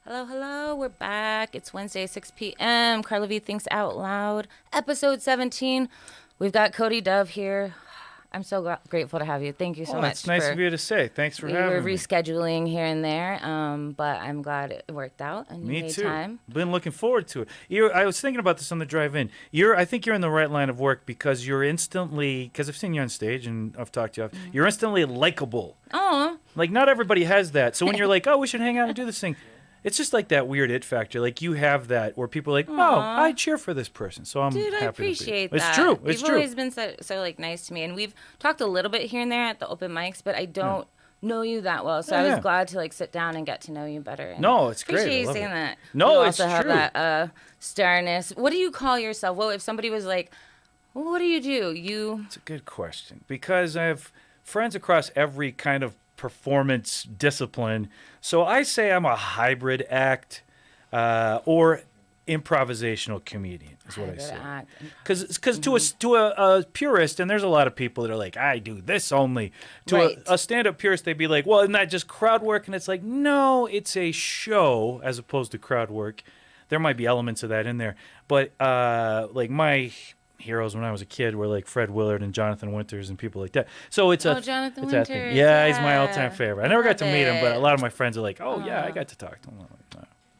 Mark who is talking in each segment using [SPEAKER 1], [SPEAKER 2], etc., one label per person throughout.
[SPEAKER 1] Hello, hello. We're back. It's Wednesday, 6 p.m. Carla V Thinks Out Loud, episode 17. We've got Cody Dove here. I'm so grateful to have you. Thank you so much.
[SPEAKER 2] It's nice of you to say. Thanks for having me.
[SPEAKER 1] We were rescheduling here and there, but I'm glad it worked out. And you
[SPEAKER 2] Me
[SPEAKER 1] made
[SPEAKER 2] too.
[SPEAKER 1] Time.
[SPEAKER 2] Been looking forward to it. I was thinking about this on the drive in. I think you're in the right line of work because you're instantly, because I've seen you on stage and I've talked to you. You're instantly likable.
[SPEAKER 1] Oh.
[SPEAKER 2] Like not everybody has that. So when you're like, oh, we should hang out and do this thing. It's just like that weird it factor. Like you have that where people are like, oh, I cheer for this person. So I'm
[SPEAKER 1] Dude,
[SPEAKER 2] happy
[SPEAKER 1] I appreciate
[SPEAKER 2] to be.
[SPEAKER 1] that.
[SPEAKER 2] It's true. It's
[SPEAKER 1] You've
[SPEAKER 2] true.
[SPEAKER 1] always been so like nice to me, and we've talked a little bit here and there at the open mics, but I don't know you that well. So I was glad to like sit down and get to know you better. And
[SPEAKER 2] no, it's great.
[SPEAKER 1] Appreciate
[SPEAKER 2] I
[SPEAKER 1] you
[SPEAKER 2] love
[SPEAKER 1] saying
[SPEAKER 2] it.
[SPEAKER 1] that.
[SPEAKER 2] No,
[SPEAKER 1] you
[SPEAKER 2] it's
[SPEAKER 1] also have
[SPEAKER 2] true.
[SPEAKER 1] that starness. What do you call yourself? Well, if somebody was like, well, what do?
[SPEAKER 2] It's a good question because I have friends across every kind of performance discipline. So I say I'm a hybrid act or improvisational comedian is what I say. Because to a purist, and there's a lot of people that are like, I do this only. To a stand-up purist, they'd be like, well, isn't that just crowd work? And it's like, no, it's a show as opposed to crowd work. There might be elements of that in there. But like my heroes when I was a kid were like Fred Willard and Jonathan Winters and people like that. So it's
[SPEAKER 1] Jonathan
[SPEAKER 2] it's
[SPEAKER 1] Winters.
[SPEAKER 2] Yeah, he's my all-time favorite. I never got to meet him, but a lot of my friends are like, yeah, I got to talk to him.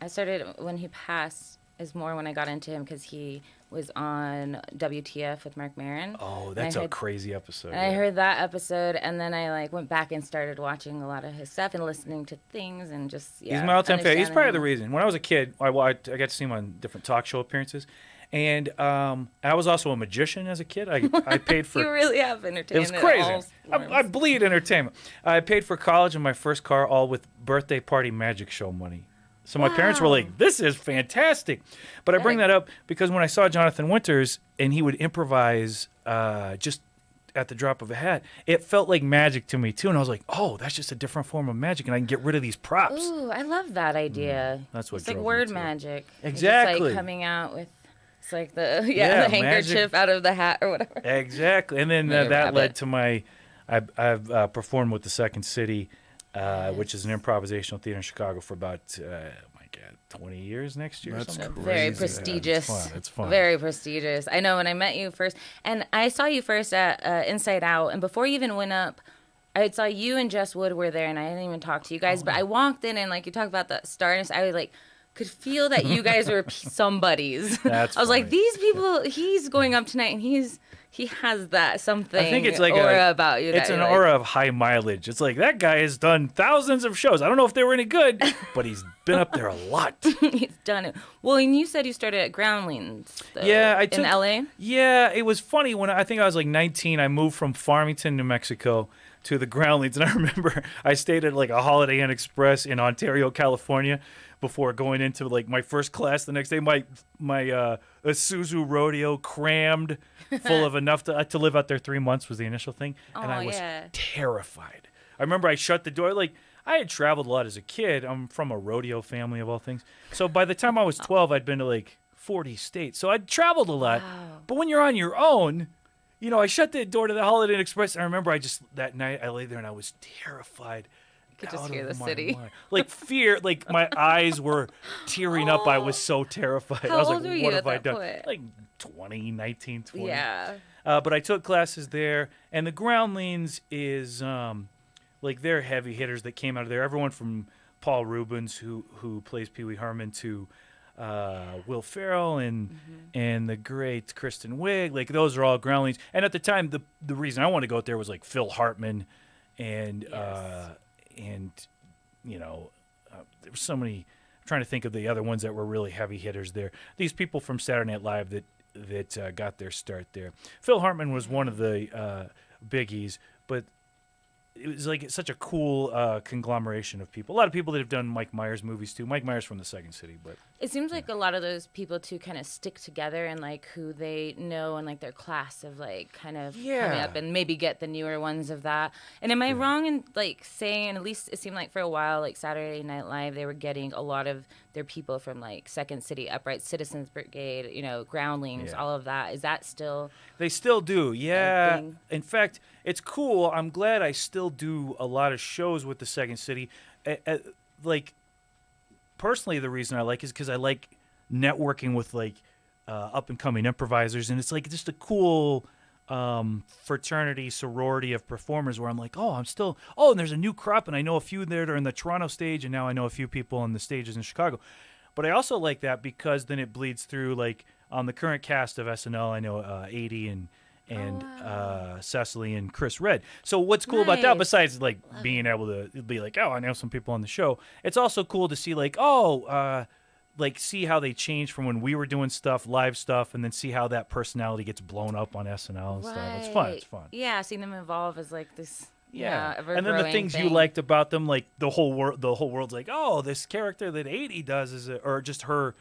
[SPEAKER 1] I started when he passed is more when I got into him because he was on WTF with Mark Maron.
[SPEAKER 2] Oh, that's a crazy episode.
[SPEAKER 1] I heard that episode, and then I like went back and started watching a lot of his stuff and listening to things and just
[SPEAKER 2] He's my all-time favorite. He's part of the reason. When I was a kid, I got to see him on different talk show appearances. And I was also a magician as a kid. I paid for...
[SPEAKER 1] You really have entertainment.
[SPEAKER 2] It was crazy. I bleed entertainment. I paid for college and my first car all with birthday party magic show money. So my parents were like, this is fantastic. But I bring that up because when I saw Jonathan Winters and he would improvise just at the drop of a hat, it felt like magic to me too. And I was like, oh, that's just a different form of magic and I can get rid of these props.
[SPEAKER 1] Ooh, I love that idea.
[SPEAKER 2] That's what
[SPEAKER 1] it's like
[SPEAKER 2] drove
[SPEAKER 1] word
[SPEAKER 2] me to it.
[SPEAKER 1] magic.
[SPEAKER 2] Exactly.
[SPEAKER 1] It's like coming out with... It's like the handkerchief out of the hat or whatever.
[SPEAKER 2] Exactly. And then that led to my... I've performed with the Second City, which is an improvisational theater in Chicago for about, 20 years next year.
[SPEAKER 3] That's crazy.
[SPEAKER 1] Very prestigious.
[SPEAKER 2] It's fun.
[SPEAKER 1] Very prestigious. I know when I met you first, and I saw you first at Inside Out, and before you even went up, I saw you and Jess Wood were there, and I didn't even talk to you guys, but I walked in, and like you talked about the starness, I was like... could feel that you guys were somebodies.
[SPEAKER 2] That's
[SPEAKER 1] I was
[SPEAKER 2] funny.
[SPEAKER 1] like, these people, he's going up tonight, and he has that something.
[SPEAKER 2] I think it's like
[SPEAKER 1] aura about you.
[SPEAKER 2] It's an aura of high mileage. It's like that guy has done thousands of shows. I don't know if they were any good, but he's been up there a lot.
[SPEAKER 1] He's done it. Well, and you said you started at Groundlings. Though,
[SPEAKER 2] Yeah,
[SPEAKER 1] in LA.
[SPEAKER 2] Yeah, it was funny when I think I was like 19. I moved from Farmington, New Mexico, to the Groundlings, and I remember I stayed at like a Holiday Inn Express in Ontario, California, before going into like my first class the next day. My Isuzu Rodeo crammed full of enough to live out there 3 months was the initial thing, and I was terrified. I remember I shut the door. Like I had traveled a lot as a kid. I'm from a rodeo family of all things. So by the time I was 12, I'd been to like 40 states. So I'd traveled a lot.
[SPEAKER 1] Wow.
[SPEAKER 2] But when you're on your own, I shut the door to the Holiday Inn Express. I remember that night I lay there and I was terrified.
[SPEAKER 1] You could just hear the
[SPEAKER 2] my
[SPEAKER 1] city.
[SPEAKER 2] mind. Like fear, like my eyes were tearing up. I was so terrified.
[SPEAKER 1] How
[SPEAKER 2] I was
[SPEAKER 1] old
[SPEAKER 2] like,
[SPEAKER 1] were you
[SPEAKER 2] what
[SPEAKER 1] at
[SPEAKER 2] have I
[SPEAKER 1] that
[SPEAKER 2] done?
[SPEAKER 1] point?
[SPEAKER 2] Like 20, 19, 20.
[SPEAKER 1] Yeah.
[SPEAKER 2] But I took classes there, and the Groundlings is like they're heavy hitters that came out of there. Everyone from Paul Rubens, who plays Pee Wee Herman, to Will Ferrell and the great Kristen Wiig. Like those are all Groundlings. And at the time, the reason I wanted to go out there was like Phil Hartman and there were so many. I'm trying to think of the other ones that were really heavy hitters there. These people from Saturday Night Live that got their start there. Phil Hartman was one of the biggies, but it was like such a cool conglomeration of people. A lot of people that have done Mike Myers movies too. Mike Myers from the Second City, but
[SPEAKER 1] it seems like a lot of those people too kind of stick together and like who they know and like their class of like kind of coming up and maybe get the newer ones of that. And am I wrong in like saying, at least it seemed like for a while, like Saturday Night Live, they were getting a lot of their people from like Second City, Upright Citizens Brigade, Groundlings, all of that. Is that still?
[SPEAKER 2] They still do, yeah. In fact, it's cool. I'm glad I still do a lot of shows with the Second City. Like personally, the reason I like is because I like networking with like up and coming improvisers, and it's like just a cool fraternity, sorority of performers where I'm like, and there's a new crop, and I know a few that are in the Toronto stage, and now I know a few people on the stages in Chicago. But I also like that because then it bleeds through, like, on the current cast of SNL, I know 80 and Cecily and Chris Red. So what's cool about that, besides like being able to be like, I know some people on the show, it's also cool to see like, see how they change from when we were doing stuff, live stuff, and then see how that personality gets blown up on SNL and stuff. It's fun.
[SPEAKER 1] Yeah, seeing them evolve as like this.
[SPEAKER 2] Yeah, and then the things you liked about them, like the whole world's like, this character that 80 does or just her.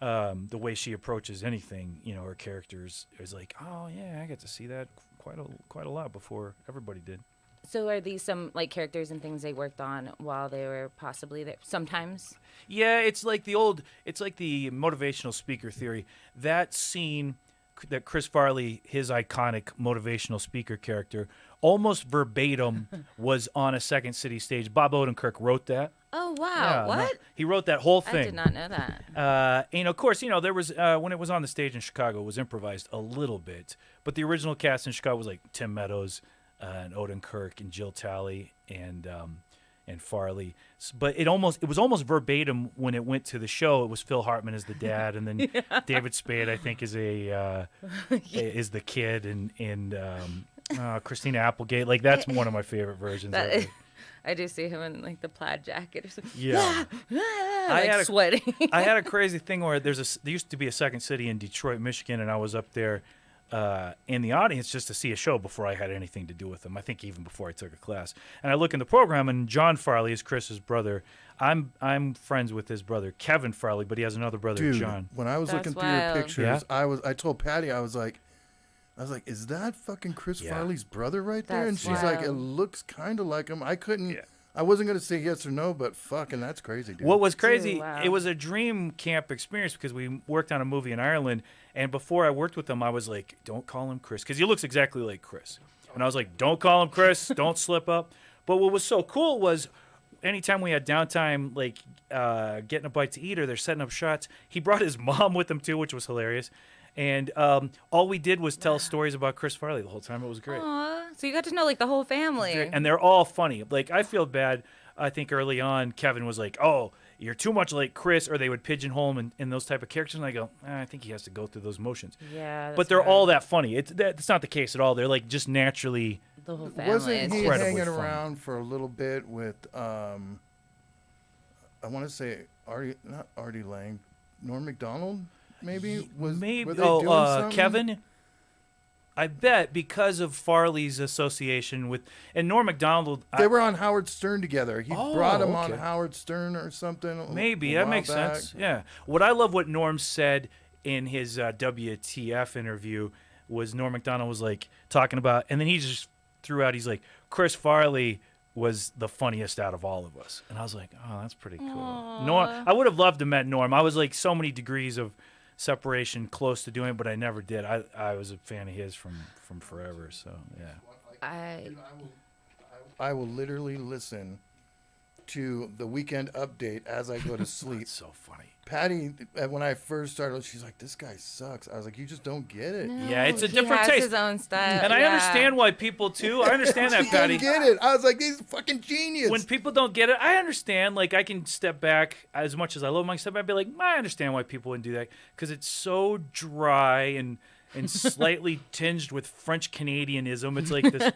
[SPEAKER 2] The way she approaches anything, her characters is like, I get to see that quite a lot before everybody did.
[SPEAKER 1] So are these some like characters and things they worked on while they were possibly there? Sometimes.
[SPEAKER 2] Yeah, it's like the motivational speaker theory. That scene that Chris Farley, his iconic motivational speaker character, almost verbatim was on a Second City stage. Bob Odenkirk wrote that.
[SPEAKER 1] Oh, wow.
[SPEAKER 2] Yeah,
[SPEAKER 1] what?
[SPEAKER 2] No, he wrote that whole thing.
[SPEAKER 1] I did not know that.
[SPEAKER 2] And, of course, there was, when it was on the stage in Chicago, it was improvised a little bit. But the original cast in Chicago was like Tim Meadows and Odenkirk and Jill Talley and Farley. But it was almost verbatim when it went to the show. It was Phil Hartman as the dad, and then David Spade, I think, is is the kid, and Christina Applegate. Like, that's one of my favorite versions of it.
[SPEAKER 1] I do see him in like the plaid jacket or something.
[SPEAKER 2] Yeah,
[SPEAKER 1] sweating.
[SPEAKER 2] I had a crazy thing where there used to be a Second City in Detroit, Michigan, and I was up there in the audience just to see a show before I had anything to do with them. I think even before I took a class. And I look in the program, and John Farley is Chris's brother. I'm friends with his brother Kevin Farley, but he has another brother,
[SPEAKER 3] Dude,
[SPEAKER 2] John.
[SPEAKER 3] When I was looking through your pictures, I told Patty, I was like, is that fucking Chris Farley's brother right there? And she's like, it looks kind of like him. I wasn't going to say yes or no, but fucking that's crazy, dude.
[SPEAKER 2] What was crazy, it was a dream camp experience because we worked on a movie in Ireland, and before I worked with him, I was like, don't call him Chris, because he looks exactly like Chris. And I was like, don't call him Chris, don't slip up. But what was so cool was anytime we had downtime, like getting a bite to eat or they're setting up shots, he brought his mom with him too, which was hilarious. And all we did was tell stories about Chris Farley the whole time. It was great.
[SPEAKER 1] Aww. So you got to know like the whole family.
[SPEAKER 2] And they're all funny. Like, I feel bad. I think early on, Kevin was like, you're too much like Chris, or they would pigeonhole him in those type of characters. And I go, I think he has to go through those motions.
[SPEAKER 1] Yeah.
[SPEAKER 2] But they're all that funny. That's not the case at all. They're like just naturally.
[SPEAKER 1] The whole family.
[SPEAKER 3] Wasn't he hanging around for a little bit with, I want to say, not Artie Lang, Norm Macdonald? Maybe were they doing something?
[SPEAKER 2] Kevin. I bet because of Farley's association with Norm Macdonald.
[SPEAKER 3] They were on Howard Stern together. He brought him on Howard Stern or something.
[SPEAKER 2] Maybe that makes sense. Yeah. What I love what Norm said in his WTF interview was Norm Macdonald was like talking about, and then he just threw out. He's like, Chris Farley was the funniest out of all of us, and I was like, that's pretty cool.
[SPEAKER 1] Aww.
[SPEAKER 2] Norm, I would have loved to met Norm. I was like so many degrees of separation close to doing it, but I never did. I was a fan of his from forever, so yeah.
[SPEAKER 3] I will literally listen to the Weekend Update as I go to sleep.
[SPEAKER 2] That's so funny.
[SPEAKER 3] Patty, when I first started, she's like, this guy sucks. I was like, you just don't get it.
[SPEAKER 1] No,
[SPEAKER 2] yeah, it's a different
[SPEAKER 1] taste.
[SPEAKER 2] He has
[SPEAKER 1] his own style.
[SPEAKER 2] And I understand why people, too. I understand that, Patty.
[SPEAKER 3] I don't get it. I was like, he's a fucking genius.
[SPEAKER 2] When people don't get it, I understand. Like, I can step back as much as I love him. I can step back and be like, I understand why people wouldn't do that. Because it's so dry and slightly tinged with French Canadianism. It's like this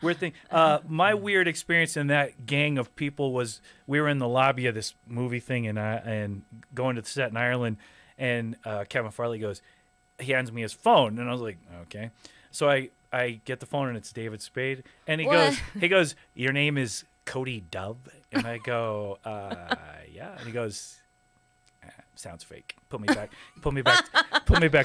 [SPEAKER 2] weird thing. My weird experience in that gang of people was we were in the lobby of this movie thing and going to the set in Ireland, and Kevin Farley he hands me his phone, and I was like, okay. So I get the phone, and it's David Spade, and he goes, your name is Cody Dove? And I go, yeah. And he goes, sounds fake. Put me back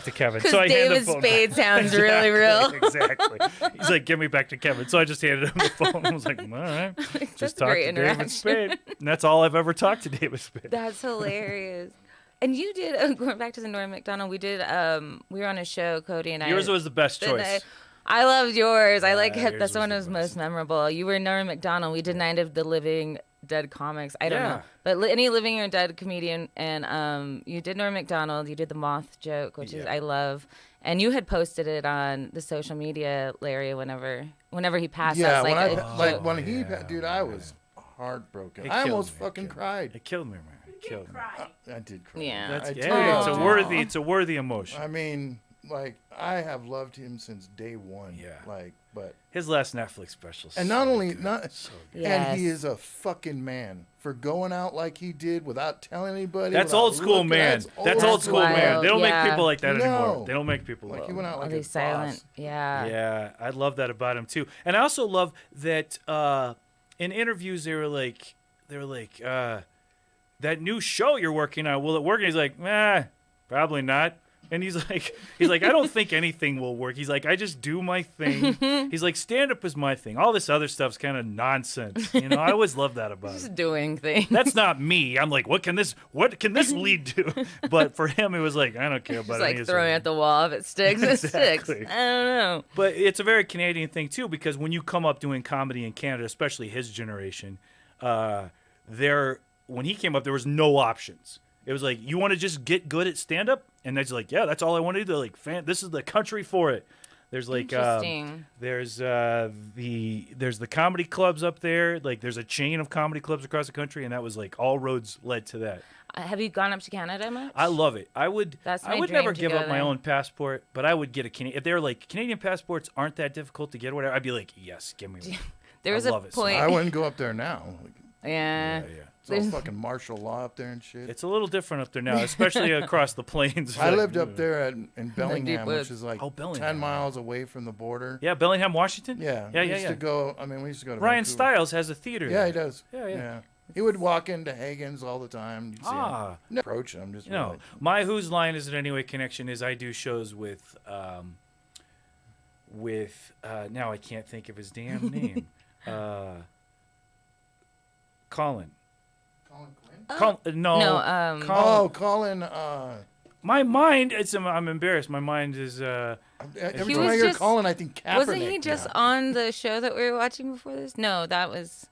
[SPEAKER 2] to Kevin. So I
[SPEAKER 1] David
[SPEAKER 2] hand the phone
[SPEAKER 1] Spade
[SPEAKER 2] back.
[SPEAKER 1] sounds really real.
[SPEAKER 2] Exactly. He's like, give me back to Kevin. So I just handed him the phone. I was like, all right. Just talk to David Spade. And that's all I've ever talked to David Spade.
[SPEAKER 1] That's hilarious. And you did, going back to the Norm Macdonald, we were on a show, Cody and I.
[SPEAKER 2] Yours was the best choice.
[SPEAKER 1] I loved yours. I like that's the one that was most memorable. You were Norm Macdonald. We did Night of the Living dead comics. I don't know. But any living or dead comedian. And you did Norm Macdonald. You did the moth joke, which is I love. And you had posted it on the social media, Larry, whenever he passed.
[SPEAKER 3] Yeah,
[SPEAKER 1] when
[SPEAKER 3] he dude, I was heartbroken. I almost fucking cried.
[SPEAKER 2] It killed me, man. It killed me.
[SPEAKER 3] I did cry.
[SPEAKER 1] Yeah.
[SPEAKER 2] It's a worthy emotion.
[SPEAKER 3] I mean, like, I have loved him since day one.
[SPEAKER 2] Yeah.
[SPEAKER 3] Like, but
[SPEAKER 2] his last Netflix special.
[SPEAKER 3] And not only and he is a fucking man for going out like he did without telling anybody.
[SPEAKER 2] That's old school, man. That's old school, man. They don't make people like that anymore. They don't make people
[SPEAKER 3] like he went out like
[SPEAKER 1] a silent. Boss. Yeah.
[SPEAKER 2] Yeah, I love that about him too. And I also love that in interviews they were like that new show you're working on, will it work? And he's like, probably not. And he's like, I don't think anything will work. He's like, I just do my thing. He's like, stand-up is my thing. All this other stuff's kind of nonsense. You know, I always love that about him.
[SPEAKER 1] Just doing things.
[SPEAKER 2] That's not me. I'm like, what can this lead to? But for him, it was like, I don't care about it.
[SPEAKER 1] It's like throwing at the wall. If it sticks, it sticks. I don't know.
[SPEAKER 2] But it's a very Canadian thing, too, because when you come up doing comedy in Canada, especially his generation, when he came up, there was no options. It was like, you want to just get good at stand-up? And that's like, yeah, that's all I want to do. They're like, this is the country for it. There's like, there's the comedy clubs up there. Like, there's a chain of comedy clubs across the country, and that was like, all roads led to that.
[SPEAKER 1] Have you gone up to Canada much?
[SPEAKER 2] I love it. I would never give up my own passport, but I would get a Canadian. If they were like, Canadian passports aren't that difficult to get or whatever, I'd be like, yes, give me one.
[SPEAKER 1] There was a point.
[SPEAKER 3] I wouldn't go up there now.
[SPEAKER 1] Yeah.
[SPEAKER 3] It's all fucking martial law up there and shit.
[SPEAKER 2] It's a little different up there now, especially across the plains.
[SPEAKER 3] I lived up there in Bellingham, which is like 10 miles away from the border.
[SPEAKER 2] Yeah, Bellingham, Washington?
[SPEAKER 3] Yeah. We used to go to
[SPEAKER 2] Ryan
[SPEAKER 3] Vancouver.
[SPEAKER 2] Stiles has a theater
[SPEAKER 3] Yeah,
[SPEAKER 2] there.
[SPEAKER 3] he does. Yeah. He would walk into Hagen's all the time. You'd see him. No, approach him. Just
[SPEAKER 2] my Whose Line Is It Anyway connection is I do shows with now I can't think of his damn name. Colin.
[SPEAKER 3] Colin.
[SPEAKER 2] My mind. I'm embarrassed. My mind is.
[SPEAKER 3] Every time I hear Colin, I think Kaepernick.
[SPEAKER 1] Wasn't he just on the show that we were watching before this? No, that was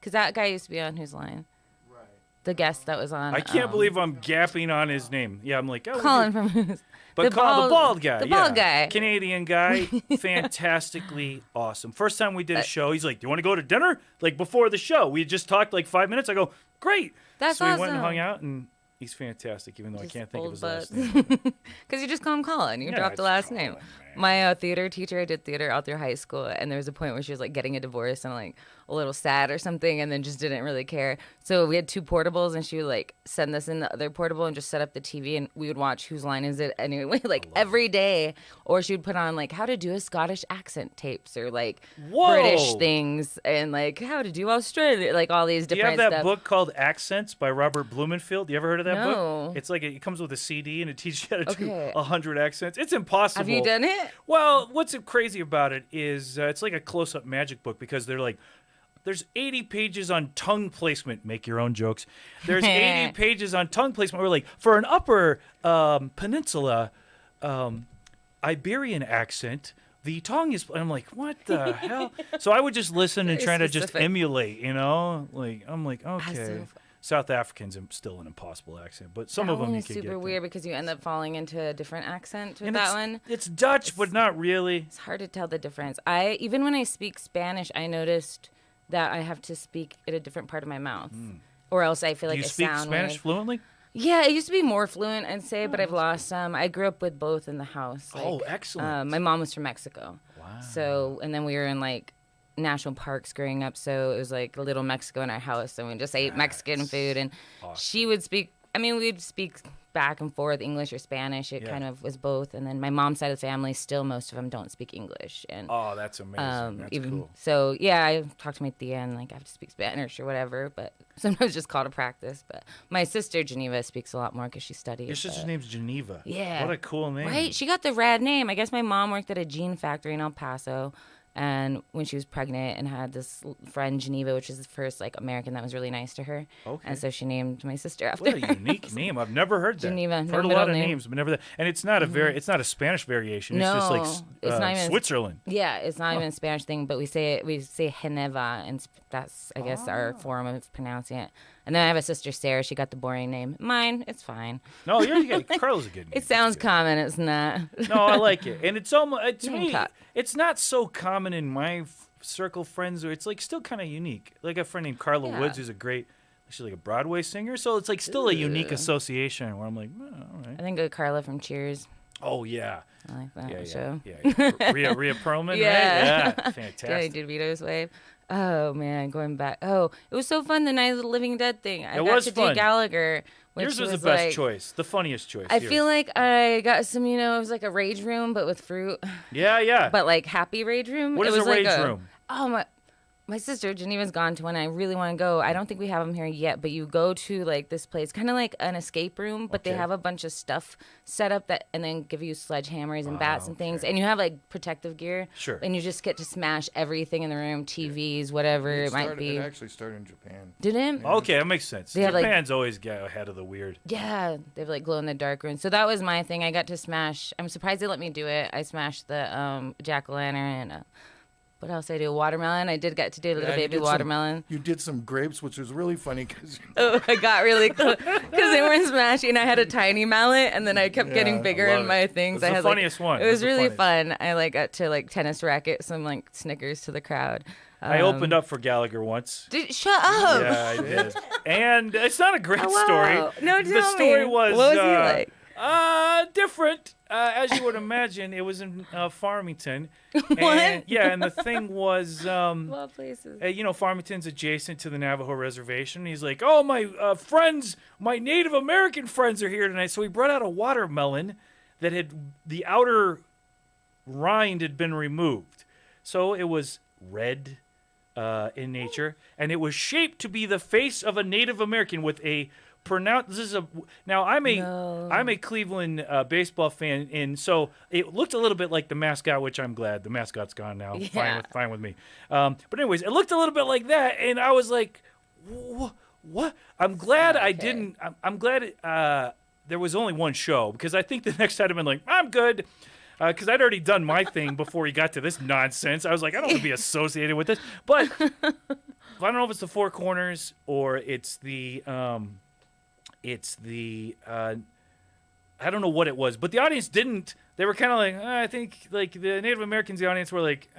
[SPEAKER 1] because that guy used to be on Whose Line. Right. The guest that was on.
[SPEAKER 2] I can't believe I'm gapping on his name. Yeah, I'm like
[SPEAKER 1] Colin from Who's.
[SPEAKER 2] But the bald guy.
[SPEAKER 1] The bald guy.
[SPEAKER 2] Canadian guy. Fantastically awesome. First time we did a show, he's like, do you want to go to dinner? Like, before the show. We just talked like 5 minutes. I go, great.
[SPEAKER 1] That's
[SPEAKER 2] so
[SPEAKER 1] awesome.
[SPEAKER 2] We went and hung out, and he's fantastic, even though I can't think of his last name.
[SPEAKER 1] Because you just call him Colin. You dropped the last name. My theater teacher, I did theater all through high school, and there was a point where she was like getting a divorce and like a little sad or something, and then just didn't really care. So we had 2 portables, and she would like send us in the other portable and just set up the TV, and we would watch Whose Line Is It Anyway, like every day. Or she would put on like how to do a Scottish accent tapes or like British things and like how to do Australia, like all these different.
[SPEAKER 2] Do you have that book called Accents by Robert Blumenfield? You ever heard of that book?
[SPEAKER 1] No.
[SPEAKER 2] It's like it comes with a CD and it teaches you how to do 100 accents. It's impossible.
[SPEAKER 1] Have you done it?
[SPEAKER 2] Well, what's crazy about it is it's like a close-up magic book because they're like, there's 80 pages on tongue placement. Make your own jokes. There's 80 pages on tongue placement. We're like, for an upper peninsula Iberian accent, the tongue is. I'm like, what the hell? So I would just listen and try to just emulate, you know? Like, I'm like, okay. South African's still an impossible accent, but some of them you can get. It's super
[SPEAKER 1] weird because you end up falling into a different accent with that one.
[SPEAKER 2] It's Dutch, but not really.
[SPEAKER 1] It's hard to tell the difference. Even when I speak Spanish, I noticed that I have to speak in a different part of my mouth, or else I feel like I sound weird.
[SPEAKER 2] You speak Spanish fluently?
[SPEAKER 1] Yeah, I used to be more fluent, I'd say, but I've lost some. I grew up with both in the house.
[SPEAKER 2] Like, excellent.
[SPEAKER 1] My mom was from Mexico.
[SPEAKER 2] Wow.
[SPEAKER 1] So, and then we were in like national parks growing up, so it was like a little Mexico in our house, and we just ate Mexican food, and she would speak. I mean, we'd speak back and forth English or Spanish. It kind of was both, and then my mom's side of the family, still most of them don't speak English. And
[SPEAKER 2] that's amazing. That's cool.
[SPEAKER 1] So yeah, I talk to me at the end, like I have to speak Spanish or whatever, but sometimes just call to practice. But my sister Geneva speaks a lot more because she studied.
[SPEAKER 2] Your sister's name's Geneva.
[SPEAKER 1] Yeah.
[SPEAKER 2] What a cool name.
[SPEAKER 1] Right? She got the rad name. I guess my mom worked at a jean factory in El Paso. And when she was pregnant and had this friend, Geneva, which is the first like American that was really nice to her.
[SPEAKER 2] Okay.
[SPEAKER 1] And so she named my sister after
[SPEAKER 2] What a unique name. I've never heard that.
[SPEAKER 1] Geneva.
[SPEAKER 2] I've heard a lot of names, but never that. And it's not it's not a Spanish variation. It's just like
[SPEAKER 1] it's not even
[SPEAKER 2] Switzerland.
[SPEAKER 1] Yeah, it's not even a Spanish thing, but we say Geneva, and that's, I guess, our form of pronouncing it. And then I have a sister, Sarah. She got the boring name. Mine, it's fine.
[SPEAKER 2] No, Carla's a good name.
[SPEAKER 1] It sounds common. It's not.
[SPEAKER 2] No, I like it. And it's almost, to me, it's not so common in my circle of friends. It's like still kind of unique. Like a friend named Carla Woods, who's she's like a Broadway singer. So it's like still a unique association where I'm like, oh, all right.
[SPEAKER 1] I think of Carla from Cheers.
[SPEAKER 2] Oh, yeah.
[SPEAKER 1] I like that show.
[SPEAKER 2] Yeah. Rhea Perlman, right? Yeah. Fantastic.
[SPEAKER 1] Danny DeVito's Wave. Oh, man, going back. Oh, it was so fun, the Night of the Living Dead thing. I got to do Gallagher.
[SPEAKER 2] Yours was the best choice, the funniest choice.
[SPEAKER 1] I feel like I got some, it was like a rage room, but with fruit.
[SPEAKER 2] Yeah.
[SPEAKER 1] But like happy rage room.
[SPEAKER 2] What is a rage room?
[SPEAKER 1] Oh, my sister Geneva's gone to one. I really want to go. I don't think we have them here yet, but you go to like this place, kind of like an escape room, but they have a bunch of stuff set up and then give you sledgehammers and bats and things, and you have like protective gear.
[SPEAKER 2] Sure.
[SPEAKER 1] And you just get to smash everything in the room, TVs, whatever it might be.
[SPEAKER 3] It actually started in Japan.
[SPEAKER 1] Did it?
[SPEAKER 2] Yeah. Okay, that makes sense. Japan's always got ahead of the weird.
[SPEAKER 1] Yeah, they have like glow in the dark rooms. So that was my thing. I got to smash. I'm surprised they let me do it. I smashed the jack-o'-lantern and what else did I do? Watermelon. I did get to do a little baby watermelon.
[SPEAKER 3] You did some grapes, which was really funny because
[SPEAKER 1] I got really close because they weren't smashing. I had a tiny mallet, and then I kept getting bigger in my things.
[SPEAKER 2] It was the funniest one.
[SPEAKER 1] It was really fun. I got to tennis racket some Snickers to the crowd.
[SPEAKER 2] I opened up for Gallagher once.
[SPEAKER 1] Shut up.
[SPEAKER 2] Yeah, I did. And it's not a great story.
[SPEAKER 1] No, tell me.
[SPEAKER 2] The story was
[SPEAKER 1] what was he like?
[SPEAKER 2] Different. As you would imagine, it was in Farmington.
[SPEAKER 1] What?
[SPEAKER 2] And the thing was,
[SPEAKER 1] Love places.
[SPEAKER 2] Farmington's adjacent to the Navajo reservation. He's like, oh, my friends, my Native American friends are here tonight. So he brought out a watermelon that the outer rind had been removed. So it was red in nature, and it was shaped to be the face of a Native American with a I'm a Cleveland baseball fan, and so it looked a little bit like the mascot, which I'm glad the mascot's gone now.
[SPEAKER 1] Yeah.
[SPEAKER 2] Fine with me. But anyways, it looked a little bit like that, and I was like, what? I'm glad I didn't. I'm glad there was only one show, because I think the next time I'd been like, I'm good. Because I'd already done my thing before he got to this nonsense. I was like, I don't want to be associated with this. But I don't know if it's the Four Corners or it's the I don't know what it was, but the audience didn't. They were kind of like, I think like the Native Americans, the audience were like,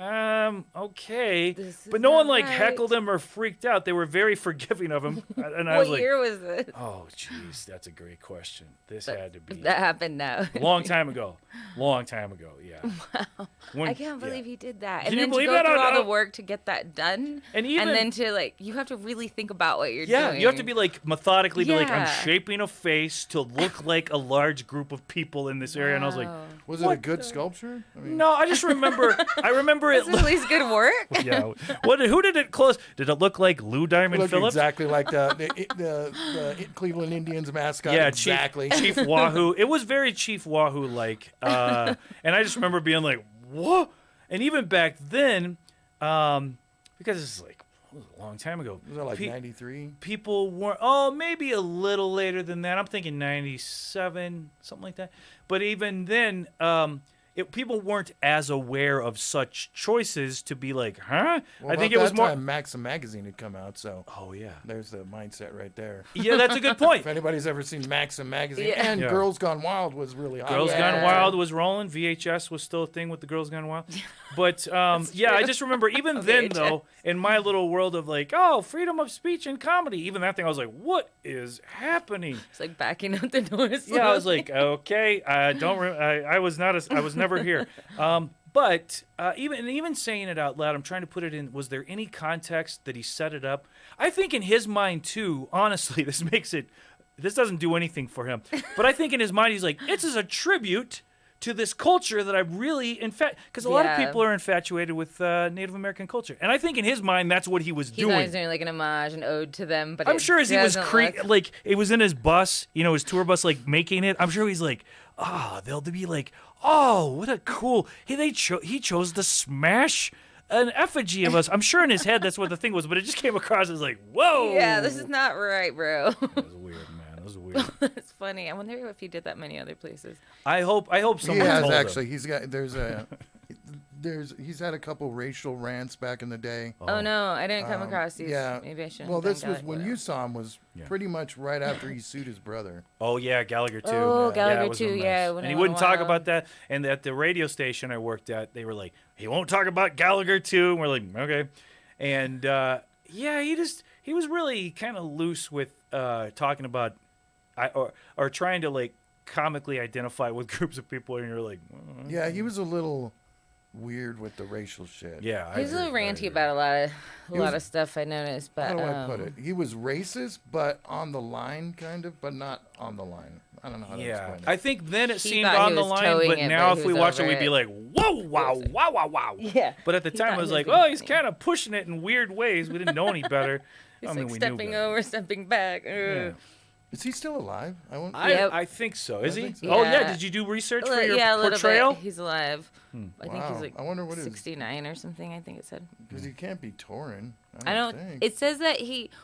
[SPEAKER 2] okay, but no one heckled him or freaked out. They were very forgiving of him. And I was like,
[SPEAKER 1] what year was this?
[SPEAKER 2] Oh, jeez, that's a great question. This had to be
[SPEAKER 1] that happened now.
[SPEAKER 2] Long time ago. Yeah.
[SPEAKER 1] Wow. I can't believe he did that.
[SPEAKER 2] Can
[SPEAKER 1] and
[SPEAKER 2] you
[SPEAKER 1] then
[SPEAKER 2] believe
[SPEAKER 1] to go
[SPEAKER 2] that?
[SPEAKER 1] through all the work to get that done,
[SPEAKER 2] and
[SPEAKER 1] then to you have to really think about what you're doing.
[SPEAKER 2] Yeah, you have to be methodically be I'm
[SPEAKER 1] Yeah.
[SPEAKER 2] shaping a face to look like a large group of people in this area, and I was like,
[SPEAKER 3] was it a good sculpture?
[SPEAKER 2] No, I just remember. I remember it.
[SPEAKER 1] At least good work.
[SPEAKER 2] Yeah. Who did it close? Did it look like Lou Diamond
[SPEAKER 3] It looked
[SPEAKER 2] Phillips?
[SPEAKER 3] exactly like the Cleveland Indians mascot.
[SPEAKER 2] Yeah,
[SPEAKER 3] exactly.
[SPEAKER 2] Chief Wahoo. It was very Chief Wahoo like, and I just remember being like, what? And even back then, because it's a long time ago.
[SPEAKER 3] Was it like 93?
[SPEAKER 2] People weren't, maybe a little later than that. I'm thinking 97, something like that. But even then, people weren't as aware of such choices to be like, huh?
[SPEAKER 3] Well,
[SPEAKER 2] I think it was more.
[SPEAKER 3] Time Maxim magazine had come out, so.
[SPEAKER 2] Oh yeah.
[SPEAKER 3] There's the mindset right there.
[SPEAKER 2] Yeah, that's a good point.
[SPEAKER 3] If anybody's ever seen Maxim magazine, and Girls Gone Wild was really hot.
[SPEAKER 2] Girls Gone Wild was rolling. VHS was still a thing with the Girls Gone Wild. But I just remember even then though, in my little world of freedom of speech and comedy, even that thing, I was like, what is happening?
[SPEAKER 1] It's like backing out the doors.
[SPEAKER 2] Yeah, I was like, okay, I was never here. But even saying it out loud, I'm trying to put it in. Was there any context that he set it up? I think in his mind too. Honestly, this doesn't do anything for him. But I think in his mind, he's like, this is a tribute to this culture that I really, because a lot of people are infatuated with Native American culture, and I think in his mind that's what he was doing.
[SPEAKER 1] He was doing like an homage, an ode to them. But
[SPEAKER 2] I'm sure as he was it was in his bus, his tour bus, making it. I'm sure he's like, they'll be like, what a cool. He chose to smash an effigy of us. I'm sure in his head that's what the thing was, but it just came across as like, whoa.
[SPEAKER 1] Yeah, this is not right, bro.
[SPEAKER 2] That was weird, man. That was weird.
[SPEAKER 1] It's funny. I wonder if he did that many other places.
[SPEAKER 2] I hope someone told him.
[SPEAKER 3] He's got he's had a couple racial rants back in the day.
[SPEAKER 1] Oh no, I didn't come across these.
[SPEAKER 3] Yeah.
[SPEAKER 1] Maybe I shouldn't.
[SPEAKER 3] Well, this was when you saw him was
[SPEAKER 2] Yeah.
[SPEAKER 3] pretty much right after he sued his brother.
[SPEAKER 2] Oh yeah, Gallagher too.
[SPEAKER 1] Oh,
[SPEAKER 2] Yeah,
[SPEAKER 1] Gallagher
[SPEAKER 2] it was a
[SPEAKER 1] too,
[SPEAKER 2] mess.
[SPEAKER 1] yeah,
[SPEAKER 2] And
[SPEAKER 1] when
[SPEAKER 2] he
[SPEAKER 1] it
[SPEAKER 2] wouldn't
[SPEAKER 1] went
[SPEAKER 2] talk
[SPEAKER 1] wild.
[SPEAKER 2] about that. And at the radio station I worked at, they were like, he won't talk about Gallagher too. And we're like, okay. And yeah, he was really kind of loose with talking about or trying to like comically identify with groups of people, and you're like,
[SPEAKER 3] Yeah, he was a little weird with the racial shit.
[SPEAKER 2] yeah.
[SPEAKER 1] He's a little ranty about a lot of stuff I noticed, but
[SPEAKER 3] How do I put it? He was racist, but on the line, kind of, but not on the line. I don't know how to
[SPEAKER 2] Yeah,
[SPEAKER 3] explain it.
[SPEAKER 2] I think then it
[SPEAKER 1] He
[SPEAKER 2] seemed
[SPEAKER 1] thought
[SPEAKER 2] on
[SPEAKER 1] he
[SPEAKER 2] the
[SPEAKER 1] was
[SPEAKER 2] line,
[SPEAKER 1] towing
[SPEAKER 2] but
[SPEAKER 1] it,
[SPEAKER 2] now
[SPEAKER 1] but
[SPEAKER 2] if
[SPEAKER 1] he
[SPEAKER 2] we
[SPEAKER 1] was
[SPEAKER 2] watch it,
[SPEAKER 1] over
[SPEAKER 2] we'd be
[SPEAKER 1] it.
[SPEAKER 2] like, whoa, wow, wow, wow, wow.
[SPEAKER 1] Yeah.
[SPEAKER 2] But at the
[SPEAKER 1] He
[SPEAKER 2] time,
[SPEAKER 1] thought
[SPEAKER 2] it was
[SPEAKER 1] he was
[SPEAKER 2] like,
[SPEAKER 1] being
[SPEAKER 2] oh, he's
[SPEAKER 1] funny.
[SPEAKER 2] kind of pushing it in weird ways. We didn't know any better.
[SPEAKER 1] He's
[SPEAKER 2] I mean,
[SPEAKER 1] like
[SPEAKER 2] we
[SPEAKER 1] stepping
[SPEAKER 2] knew better.
[SPEAKER 1] over, stepping back.
[SPEAKER 2] Yeah.
[SPEAKER 3] Is he still alive?
[SPEAKER 1] Yep.
[SPEAKER 2] I think so. Is
[SPEAKER 3] I
[SPEAKER 2] he?
[SPEAKER 3] think so.
[SPEAKER 2] Oh, yeah.
[SPEAKER 1] Yeah.
[SPEAKER 2] Did you do research for your
[SPEAKER 1] Yeah, a little
[SPEAKER 2] portrayal?
[SPEAKER 1] bit. He's alive. I think he's
[SPEAKER 3] Wow.
[SPEAKER 1] like
[SPEAKER 3] I wonder what his-
[SPEAKER 1] 69 or something, I think it said.
[SPEAKER 3] Because he can't be touring.
[SPEAKER 1] I don't.
[SPEAKER 3] think.
[SPEAKER 1] It says that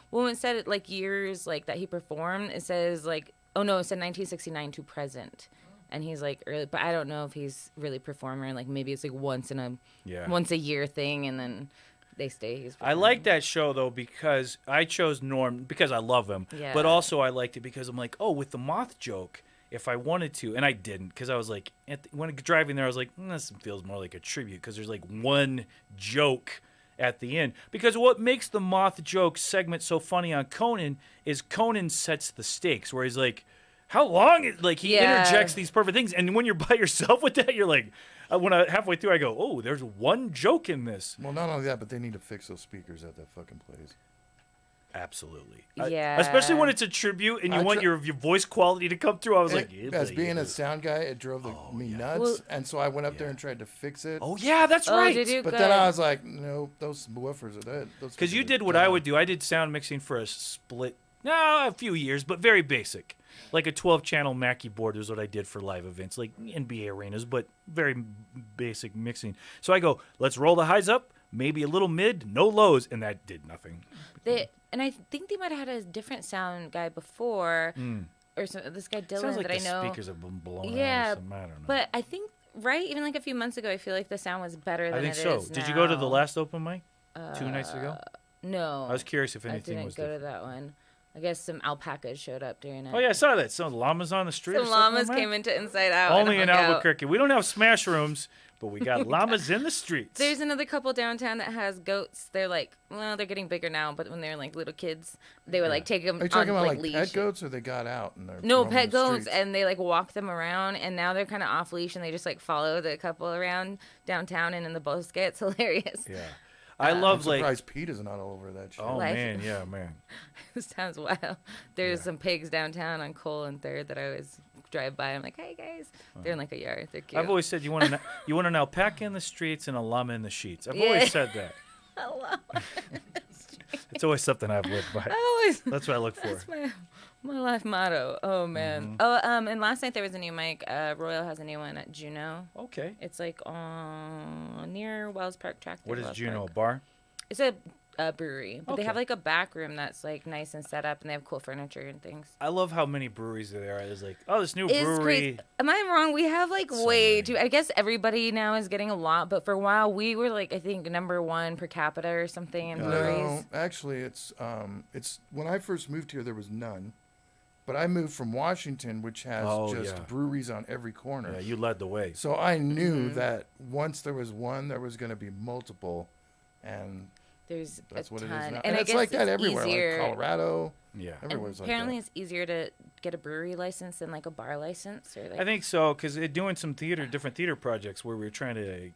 [SPEAKER 1] when it said it like years like that he performed, it says like, oh no, it said 1969 to present. And he's like early, but I don't know if he's really performing. Like maybe it's like once a year thing, and then they stay. He's
[SPEAKER 2] I like that show, though, because I chose Norm because I love him.
[SPEAKER 1] Yeah.
[SPEAKER 2] But also I liked it because I'm like, oh, with the moth joke, if I wanted to, and I didn't, because I was like, when driving there, I was like, this feels more like a tribute because there's like one joke at the end. Because what makes the moth joke segment so funny on Conan is Conan sets the stakes, where he's like, how long? Like, he interjects these perfect things. And when you're by yourself with that, you're like, halfway through, I go, oh, there's one joke in this.
[SPEAKER 3] Well, not only that, but they need to fix those speakers at that fucking place.
[SPEAKER 2] Absolutely.
[SPEAKER 1] Yeah.
[SPEAKER 2] Especially when it's a tribute and you want your voice quality to come through. I was like,
[SPEAKER 3] as being a sound guy, it drove me nuts.
[SPEAKER 1] Well,
[SPEAKER 3] and so I went up there and tried to fix it.
[SPEAKER 2] oh, yeah, that's right.
[SPEAKER 1] Did you?
[SPEAKER 3] But
[SPEAKER 1] Good.
[SPEAKER 3] then I was like, no, those woofers are dead.
[SPEAKER 2] Because you did what I would do. I did sound mixing for a few years, but very basic. Like a 12-channel Mackie board is what I did for live events, like NBA arenas, but very basic mixing. So I go, let's roll the highs up, maybe a little mid, no lows, and that did nothing.
[SPEAKER 1] And I think they might have had a different sound guy before, or this guy Dylan
[SPEAKER 2] Sounds like
[SPEAKER 1] that
[SPEAKER 2] the
[SPEAKER 1] I know.
[SPEAKER 2] speakers have been blown out
[SPEAKER 1] Yeah,
[SPEAKER 2] or something. I don't know.
[SPEAKER 1] but I think even like a few months ago, I feel like the sound was better than
[SPEAKER 2] I think
[SPEAKER 1] it
[SPEAKER 2] so.
[SPEAKER 1] is
[SPEAKER 2] Did you go to the
[SPEAKER 1] now.
[SPEAKER 2] last open mic 2 nights ago?
[SPEAKER 1] No,
[SPEAKER 2] I was curious if
[SPEAKER 1] I
[SPEAKER 2] anything
[SPEAKER 1] didn't
[SPEAKER 2] was
[SPEAKER 1] go
[SPEAKER 2] different.
[SPEAKER 1] to that one. I guess some alpacas showed up during it.
[SPEAKER 2] Oh, yeah, I saw that. Some llamas on the street.
[SPEAKER 1] Some
[SPEAKER 2] or something
[SPEAKER 1] llamas
[SPEAKER 2] like that?
[SPEAKER 1] came into Inside Out.
[SPEAKER 2] Only in
[SPEAKER 1] and hung out.
[SPEAKER 2] Albuquerque. We don't have smash rooms, but we got llamas in the streets.
[SPEAKER 1] There's another couple downtown that has goats. They're like, well, they're getting bigger now, but when they were like little kids, they would like take them
[SPEAKER 3] Are you
[SPEAKER 1] on
[SPEAKER 3] talking about like
[SPEAKER 1] leash.
[SPEAKER 3] pet goats, or they got out and they're
[SPEAKER 1] No,
[SPEAKER 3] roaming
[SPEAKER 1] pet
[SPEAKER 3] the
[SPEAKER 1] goats,
[SPEAKER 3] streets?
[SPEAKER 1] and they like walk them around, and now they're kind of off leash, and they just like follow the couple around downtown and in the bosque. It's hilarious.
[SPEAKER 2] Yeah. I love,
[SPEAKER 3] I'm
[SPEAKER 2] like...
[SPEAKER 3] surprised Pete is not all over that shit.
[SPEAKER 2] Oh,
[SPEAKER 1] Life.
[SPEAKER 2] man, yeah, man.
[SPEAKER 1] This sounds wild. There's some pigs downtown on Cole and Third that I always drive by. I'm like, hey guys, they're in like a yard. They're cute.
[SPEAKER 2] I've always said you want an alpaca in the streets and a llama in the sheets. I've always said that. It's always something I've lived by. That's what I look for.
[SPEAKER 1] That's my life motto. Oh man. Oh, and last night there was a new mic. Royal has a new one at Juneau.
[SPEAKER 2] Okay.
[SPEAKER 1] It's like near Wells Park Track.
[SPEAKER 2] What is
[SPEAKER 1] Wells
[SPEAKER 2] Juneau?
[SPEAKER 1] Park.
[SPEAKER 2] A bar?
[SPEAKER 1] It's a brewery, but they
[SPEAKER 2] Okay.
[SPEAKER 1] have like a back room that's like nice and set up, and they have cool furniture and things.
[SPEAKER 2] I love how many breweries there are. It's like, oh, this new
[SPEAKER 1] It's
[SPEAKER 2] brewery.
[SPEAKER 1] crazy. Am I wrong? We have like way too. I guess everybody now is getting a lot, but for a while we were like, I think #1 per capita or something in breweries.
[SPEAKER 3] No, actually, it's when I first moved here, there was none. But I moved from Washington, which has breweries on every corner.
[SPEAKER 2] Yeah, you led the way.
[SPEAKER 3] So I knew that once there was one, there was going to be multiple, and
[SPEAKER 1] There's
[SPEAKER 3] that's
[SPEAKER 1] a
[SPEAKER 3] what
[SPEAKER 1] ton.
[SPEAKER 3] it is now.
[SPEAKER 1] And I
[SPEAKER 3] it's
[SPEAKER 1] guess
[SPEAKER 3] like that
[SPEAKER 1] it's
[SPEAKER 3] everywhere,
[SPEAKER 1] easier.
[SPEAKER 3] like Colorado.
[SPEAKER 2] Yeah.
[SPEAKER 3] Everywhere's like
[SPEAKER 1] Apparently,
[SPEAKER 3] that.
[SPEAKER 1] it's easier to get a brewery license than like a bar license, or like.
[SPEAKER 2] I think so, because doing some different theater projects where we were trying to,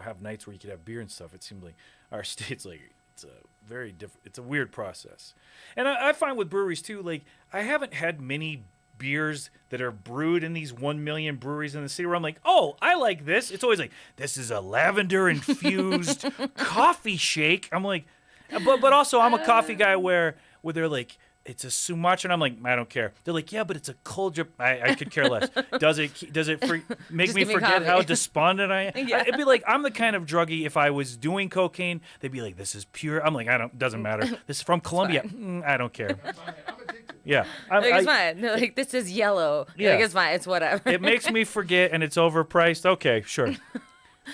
[SPEAKER 2] have nights where you could have beer and stuff. It seemed like our state's like it's a very different. It's a weird process, and I find with breweries too. Like I haven't had many beers that are brewed in these 1 million breweries in the city where I'm like, oh, I like this. It's always like, this is a lavender infused coffee shake. I'm like, but also I'm a coffee guy where they're like, it's a Sumatra, and I'm like, I don't care. They're like, yeah, but it's a cold drip. I could care less. Does it make me forget how despondent I am? Yeah. It'd be like, I'm the kind of druggie, if I was doing cocaine, they'd be like, this is pure. I'm like, doesn't matter. This is from Colombia. I don't care. Yeah.
[SPEAKER 1] It's fine. They're like, this is yellow. Yeah. Like, it's fine. It's whatever.
[SPEAKER 2] It makes me forget, and it's overpriced. Okay, sure.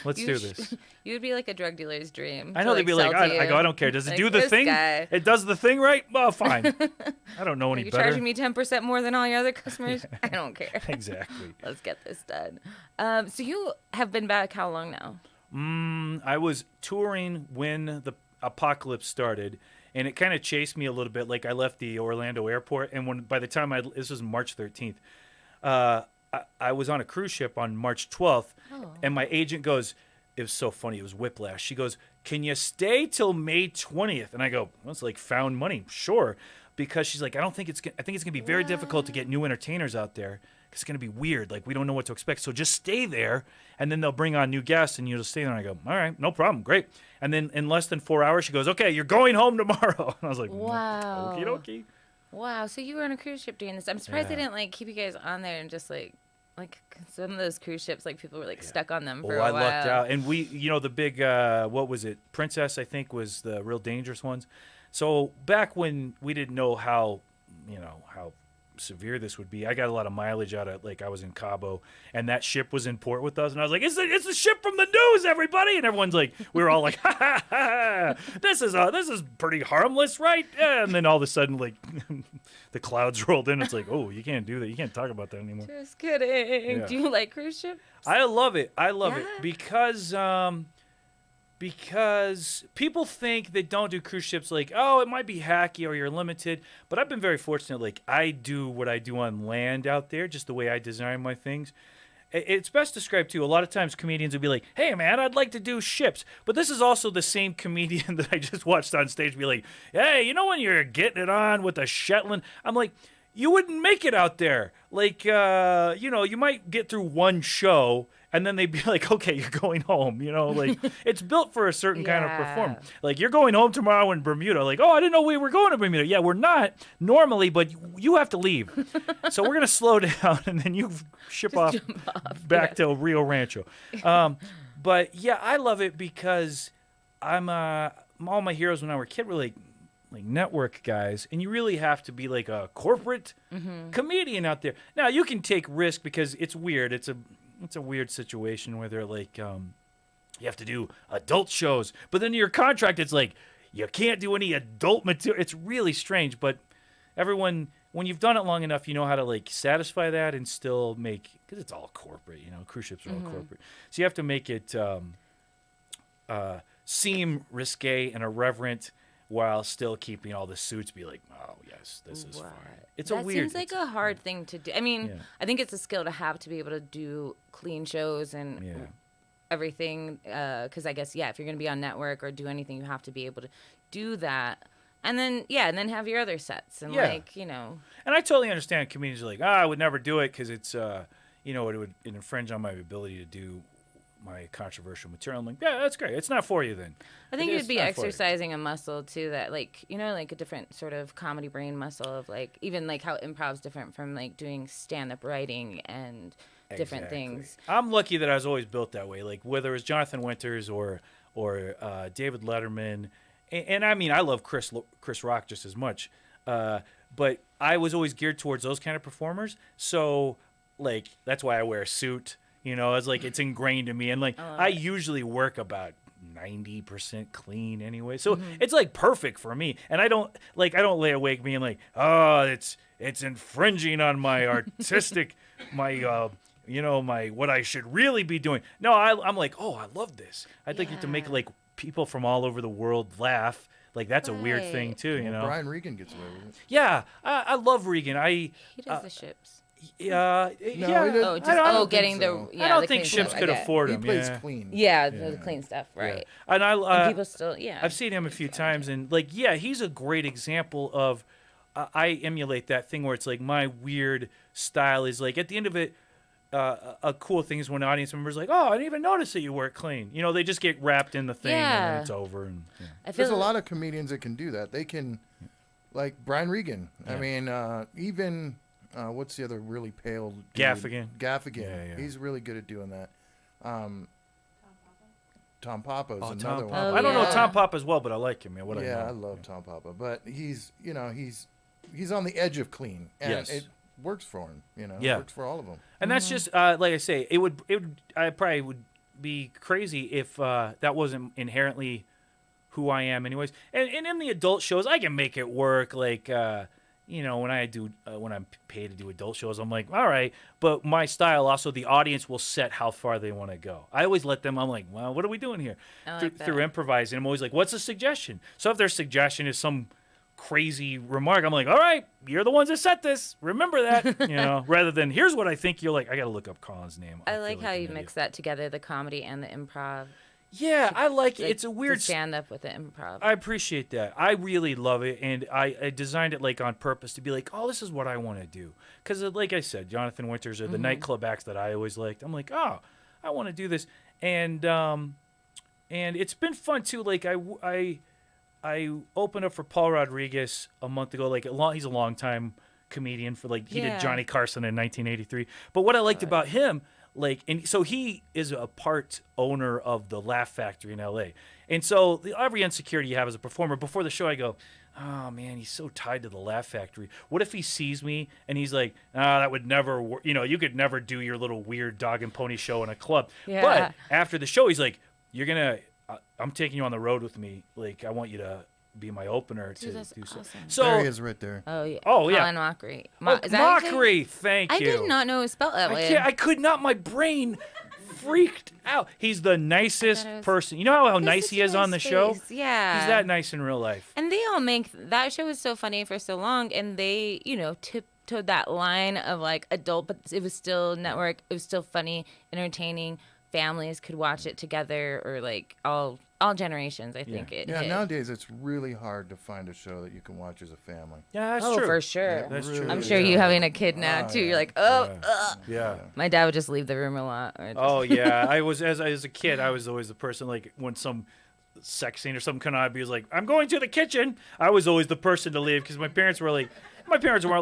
[SPEAKER 2] Let's do this.
[SPEAKER 1] You would be like a drug dealer's dream.
[SPEAKER 2] I know they'd be like, I don't care. Does it do the thing?
[SPEAKER 1] Guy.
[SPEAKER 2] It does the thing right? Well, fine. I don't know any better.
[SPEAKER 1] You're charging me 10% more than all your other customers? Yeah. I don't care.
[SPEAKER 2] Exactly.
[SPEAKER 1] Let's get this done. So you have been back how long now?
[SPEAKER 2] I was touring when the apocalypse started, and it kind of chased me a little bit. Like, I left the Orlando airport, and by the time this was March 13th, I was on a cruise ship on March 12th, and my agent goes, it was so funny, it was whiplash. She goes, can you stay till May 20th? And I go, well, it's like found money, sure. Because she's like, I think it's going to be very difficult to get new entertainers out there. It's going to be weird. Like, we don't know what to expect. So just stay there, and then they'll bring on new guests, and you'll stay there. And I go, all right, no problem, great. And then in less than 4 hours, she goes, okay, you're going home tomorrow. And I was like,
[SPEAKER 1] wow.
[SPEAKER 2] Okie dokie.
[SPEAKER 1] Wow, so you were on a cruise ship doing this. I'm surprised they didn't like keep you guys on there and just like some of those cruise ships, like people were like stuck on them for a while.
[SPEAKER 2] I lucked out. And we, the big, what was it? Princess, I think, was the real dangerous ones. So back when we didn't know how severe this would be, I got a lot of mileage out of, like, I was in Cabo, and that ship was in port with us, and I was like, it's the ship from the news, everybody, and everyone's like, we were all like, ha ha ha, this is pretty harmless, right? Yeah. And then all of a sudden, like, the clouds rolled in. It's like, oh, you can't do that. You can't talk about that anymore.
[SPEAKER 1] Just kidding. Yeah. Do you like cruise ships?
[SPEAKER 2] I love it. It because people think that don't do cruise ships like, oh, it might be hacky or you're limited. But I've been very fortunate. Like, I do what I do on land out there, just the way I design my things. It's best described, too. A lot of times comedians will be like, hey, man, I'd like to do ships. But this is also the same comedian that I just watched on stage be like, hey, you know when you're getting it on with a Shetland? I'm like, you wouldn't make it out there. Like, you might get through one show, and then they'd be like, okay, you're going home. Like, it's built for a certain kind of performance. Like, you're going home tomorrow in Bermuda. Like, oh, I didn't know we were going to Bermuda. Yeah, we're not normally, but you have to leave. So we're going to slow down, and then you ship off back to Rio Rancho. But, yeah, I love it because all my heroes when I were a kid were like network guys, and you really have to be like a corporate comedian out there. Now, you can take risk because it's weird. It's a weird situation where they're like, you have to do adult shows, but then your contract, it's like, you can't do any adult material. It's really strange, but everyone, when you've done it long enough, you know how to like satisfy that and still make, because it's all corporate, cruise ships are all corporate. So you have to make it seem risque and irreverent while still keeping all the suits be like, oh, yes, this is fine. It's a weird... That seems
[SPEAKER 1] like a hard thing to do. I mean, I think it's a skill to be able to do clean shows and everything. Because I guess, if you're going to be on network or do anything, you have to be able to do that. And then, have your other sets. And And
[SPEAKER 2] I totally understand comedians are like, I would never do it because it's, it would infringe on my ability to do my controversial material. I'm like, yeah, that's great. It's not for you then.
[SPEAKER 1] I think you'd be exercising a muscle too that like, like a different sort of comedy brain muscle of like, even like how improv's different from like doing stand-up writing and different things.
[SPEAKER 2] I'm lucky that I was always built that way. Like whether it was Jonathan Winters or David Letterman. And I mean, I love Chris Rock just as much. But I was always geared towards those kind of performers. So like, that's why I wear a suit. It's like it's ingrained in me. And like I usually work about 90% clean anyway. So it's like perfect for me. And I don't lay awake being like, oh, it's infringing on my artistic my what I should really be doing. No, I'm like, oh, I love this. I'd like to make like people from all over the world laugh. Like that's a weird thing too,
[SPEAKER 3] Brian Regan gets away with it.
[SPEAKER 2] Yeah, I love Regan.
[SPEAKER 1] He does the ships.
[SPEAKER 2] Yeah.
[SPEAKER 1] Getting
[SPEAKER 2] so. I don't think ships could afford him.
[SPEAKER 3] He plays clean.
[SPEAKER 1] Yeah, the clean stuff, right?
[SPEAKER 2] Yeah.
[SPEAKER 1] And people still,
[SPEAKER 2] I've seen him a few times, and like, he's a great example of. I emulate that thing where it's like my weird style is like at the end of it. A cool thing is when audience members are like, oh, I didn't even notice that you weren't clean. They just get wrapped in the thing and then it's over. And
[SPEAKER 3] there's a lot of comedians that can do that. They can. like Brian Regan. Yeah. I mean, even what's the other really pale dude?
[SPEAKER 2] Gaffigan.
[SPEAKER 3] Yeah. He's really good at doing that. Tom Papa's another one.
[SPEAKER 2] I don't know Tom Papa as well, but I like him, man.
[SPEAKER 3] I love Tom Papa, but he's on the edge of clean, and it works for him. It works for all of them.
[SPEAKER 2] And that's just like I say, I probably would be crazy if that wasn't inherently who I am, anyways. And in the adult shows, I can make it work. Like when I'm paid to do adult shows, I'm like, all right. But my style, also, the audience will set how far they want to go. I always let them. I'm like, well, what are we doing here? Through improvising, I'm always like, what's the suggestion? So if their suggestion is some crazy remark, I'm like, all right, you're the ones that set this. Remember that, rather than here's what I think. You're like, I got to look up Colin's name.
[SPEAKER 1] I like how you mix that together, the comedy and the improv.
[SPEAKER 2] Yeah, I like it. It's a weird
[SPEAKER 1] stand up with the improv.
[SPEAKER 2] I appreciate that. I really love it, and I designed it like on purpose to be like, oh, this is what I want to do. Because like I said, Jonathan Winters are the nightclub acts that I always liked. I'm like, oh, I want to do this, and it's been fun too. Like I opened up for Paul Rodriguez a month ago. Like he's a longtime comedian for he did Johnny Carson in 1983. But what I liked about him. And so he is a part owner of the Laugh Factory in L.A. And so every insecurity you have as a performer, before the show I go, oh, man, he's so tied to the Laugh Factory. What if he sees me and he's like, that would never work. You could never do your little weird dog and pony show in a club. Yeah. But after the show, he's like, I'm taking you on the road with me. Like, I want you to be my opener to do so.
[SPEAKER 1] Awesome.
[SPEAKER 3] So there he is right there.
[SPEAKER 1] Oh yeah.
[SPEAKER 2] Colin
[SPEAKER 1] Mockery.
[SPEAKER 2] Mockery. Thank you.
[SPEAKER 1] I did not know it was spelled that way.
[SPEAKER 2] I could not. My brain freaked out. He's the nicest person. You know how nice he is on the show?
[SPEAKER 1] Yeah.
[SPEAKER 2] He's that nice in real life.
[SPEAKER 1] And they all that show was so funny for so long, and they tiptoed that line of like adult, but it was still network. It was still funny, entertaining. Families could watch it together, or like all generations. I think it.
[SPEAKER 3] Yeah, nowadays it's really hard to find a show that you can watch as a family.
[SPEAKER 2] Yeah, that's true.
[SPEAKER 1] Oh, for sure.
[SPEAKER 3] Yeah,
[SPEAKER 2] that's true.
[SPEAKER 1] I'm sure you having a kid now too. You're like,
[SPEAKER 2] Yeah.
[SPEAKER 1] My dad would just leave the room a lot.
[SPEAKER 2] Oh yeah, I was as a kid. I was always the person like when some sex scene or something come on, I'd be like, I'm going to the kitchen. I was always the person to leave because my parents weren't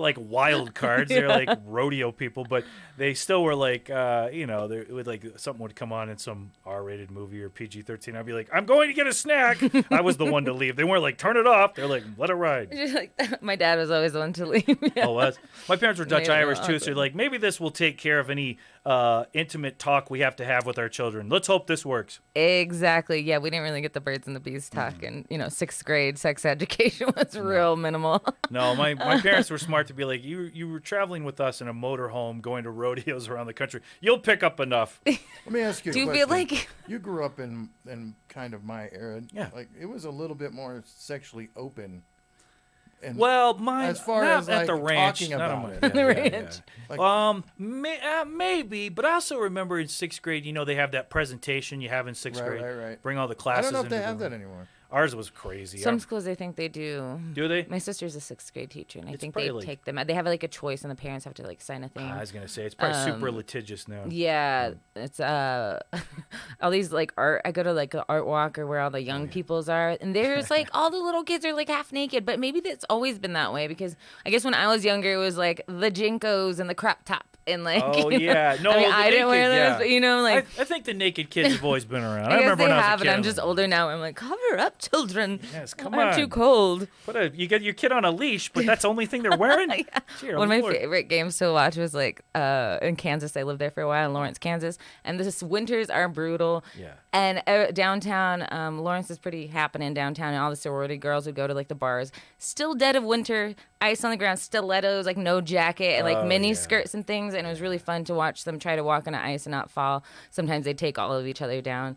[SPEAKER 2] like wild cards. They're like rodeo people, but they still were like, it would like something would come on in some R-rated movie or PG-13. I'd be like, I'm going to get a snack. I was the one to leave. They weren't like, turn it off. They're like, let it ride.
[SPEAKER 1] My dad was always the one to leave. Yeah.
[SPEAKER 2] Oh, my parents were Dutch Irish too, so they're like, maybe this will take care of any intimate talk we have to have with our children. Let's hope this works.
[SPEAKER 1] Exactly. Yeah, we didn't really get the birds and the bees talk, and 6th grade sex education was real minimal.
[SPEAKER 2] No, my parents were smart to be like, you were traveling with us in a motorhome going to rodeos around the country. You'll pick up enough.
[SPEAKER 3] Let me ask you a question.
[SPEAKER 1] Do you feel like
[SPEAKER 3] you grew up in kind of my era?
[SPEAKER 2] Yeah.
[SPEAKER 3] Like it was a little bit more sexually open. And
[SPEAKER 2] as far as like the ranch,
[SPEAKER 3] talking about it.
[SPEAKER 1] The ranch.
[SPEAKER 3] Like,
[SPEAKER 2] maybe, but I also remember in 6th grade, they have that presentation you have in 6th grade.
[SPEAKER 3] Right.
[SPEAKER 2] Bring all the classes.
[SPEAKER 3] I don't know if they have that anymore.
[SPEAKER 2] Ours was crazy.
[SPEAKER 1] Some schools, I think they do.
[SPEAKER 2] Do they?
[SPEAKER 1] My sister's a 6th grade teacher, and I think they take them. They have like a choice, and the parents have to like sign a thing.
[SPEAKER 2] I was gonna say it's probably super litigious now.
[SPEAKER 1] Yeah, it's all these like art. I go to like an art walk or where all the young peoples are, and there's like all the little kids are like half naked. But maybe that's always been that way because I guess when I was younger, it was like the Jinkos and the crop top. And like,
[SPEAKER 2] yeah, no,
[SPEAKER 1] I didn't wear those, but like
[SPEAKER 2] I think the naked kids have always been around.
[SPEAKER 1] I
[SPEAKER 2] remember
[SPEAKER 1] they
[SPEAKER 2] when I was
[SPEAKER 1] have,
[SPEAKER 2] a kid.
[SPEAKER 1] and I'm just older now. I'm like, cover up, children.
[SPEAKER 2] Yes, come
[SPEAKER 1] I'm
[SPEAKER 2] on.
[SPEAKER 1] too cold.
[SPEAKER 2] You get your kid on a leash, but that's the only thing they're wearing.
[SPEAKER 1] Yeah. One of my favorite games to watch was like in Kansas. I lived there for a while in Lawrence, Kansas, and the winters are brutal.
[SPEAKER 2] Yeah.
[SPEAKER 1] And downtown, Lawrence is pretty happening downtown, and all the sorority girls would go to like the bars. Still dead of winter, ice on the ground, stilettos, like no jacket, and like mini skirts and things, and it was really fun to watch them try to walk on the ice and not fall. Sometimes they take all of each other down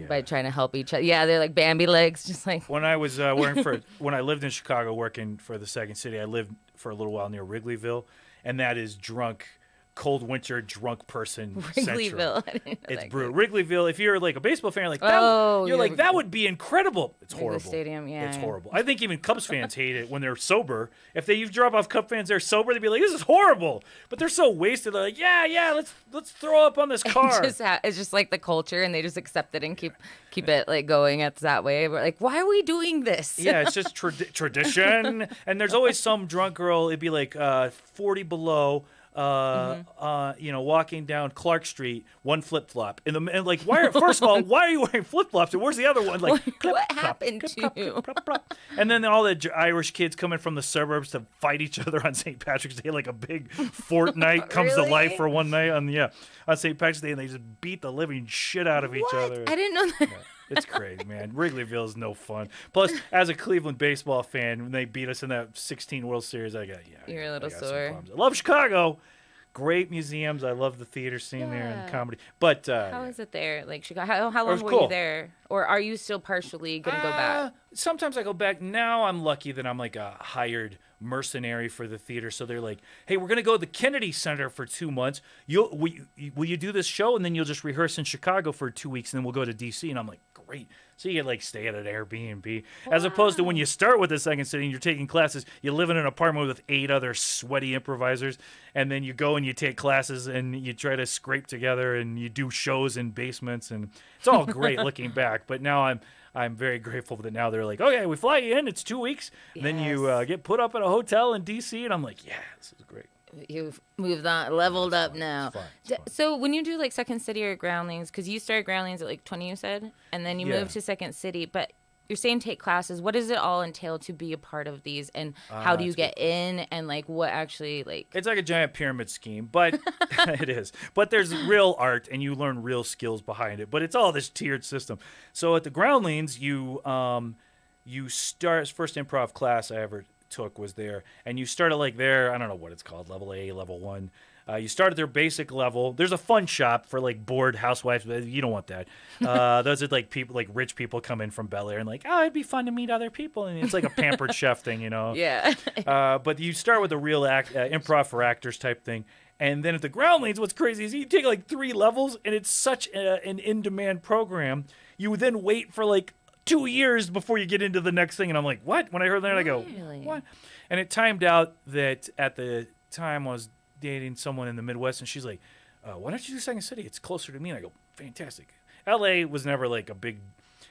[SPEAKER 1] by trying to help each other. Yeah, they're like Bambi legs, just like.
[SPEAKER 2] When I was when I lived in Chicago working for the Second City, I lived for a little while near Wrigleyville, and that is drunk cold winter drunk person
[SPEAKER 1] Wrigleyville.
[SPEAKER 2] central. It's brutal. Wrigleyville, if you're like a baseball fan, like that would be incredible. It's horrible.
[SPEAKER 1] Stadium, yeah.
[SPEAKER 2] It's horrible. I think even Cubs fans hate it when they're sober. If you drop off Cub fans, they're sober, they'd be like, this is horrible. But they're so wasted. They're like, yeah, let's throw up on this car.
[SPEAKER 1] It's just like the culture, and they just accept it and keep it like going. It's that way. We're like, why are we doing this?
[SPEAKER 2] Yeah, it's just tradition. And there's always some drunk girl. It'd be like 40 below. Walking down Clark Street, one flip flop, and like, first of all, why are you wearing flip flops? And where's the other one? Like,
[SPEAKER 1] what happened to you?
[SPEAKER 2] And then all the Irish kids coming from the suburbs to fight each other on St. Patrick's Day, like a big fortnight comes to life for one night on St. Patrick's Day, and they just beat the living shit out of each other.
[SPEAKER 1] I didn't know that.
[SPEAKER 2] Yeah. It's crazy, man. Wrigleyville is no fun. Plus, as a Cleveland baseball fan, when they beat us in that 16 World Series, you're
[SPEAKER 1] a little sore.
[SPEAKER 2] I love Chicago. Great museums. I love the theater scene there and comedy. But
[SPEAKER 1] how is it there? Like Chicago, how long were you there? Or are you still partially going to go back?
[SPEAKER 2] Sometimes I go back. Now I'm lucky that I'm like a hired mercenary for the theater. So they're like, hey, we're going to go to the Kennedy Center for 2 months. Will you do this show? And then you'll just rehearse in Chicago for 2 weeks, and then we'll go to D.C. And I'm like, great. So you like stay at an Airbnb. Wow. As opposed to when you start with the Second City and you're taking classes, you live in an apartment with 8 other sweaty improvisers, and then you go and you take classes and you try to scrape together and you do shows in basements, and it's all great looking back. But now I'm very grateful that now they're like, okay, we fly you in, it's 2 weeks, and then you get put up at a hotel in D.C., and I'm like, yeah, this is great.
[SPEAKER 1] You've moved on, leveled up now. It's fun. So when you do like Second City or Groundlings, because you started Groundlings at like 20, you said, and then you moved to Second City, but you're saying take classes. What does it all entail to be a part of these, and how do you get in, and like what actually like?
[SPEAKER 2] It's like a giant pyramid scheme, but it is. But there's real art, and you learn real skills behind it. But it's all this tiered system. So at the Groundlings, you start first improv class I ever took was there, and you started like there, I don't know what it's called, level A, level 1. You start at their basic level. There's a fun shop for like bored housewives, but you don't want that. Those are like people, like rich people come in from Bel Air and like, oh, it'd be fun to meet other people, and it's like a pampered chef thing,
[SPEAKER 1] Yeah.
[SPEAKER 2] But you start with a real improv for actors type thing. And then at the Groundlings, what's crazy is you take like 3 levels, and it's such an in-demand program. You then wait for like 2 years before you get into the next thing. And I'm like, what? When I heard that, I go, what? And it timed out that at the time I was dating someone in the Midwest, and she's like, why don't you do Second City? It's closer to me. And I go, fantastic. L.A. was never like a big...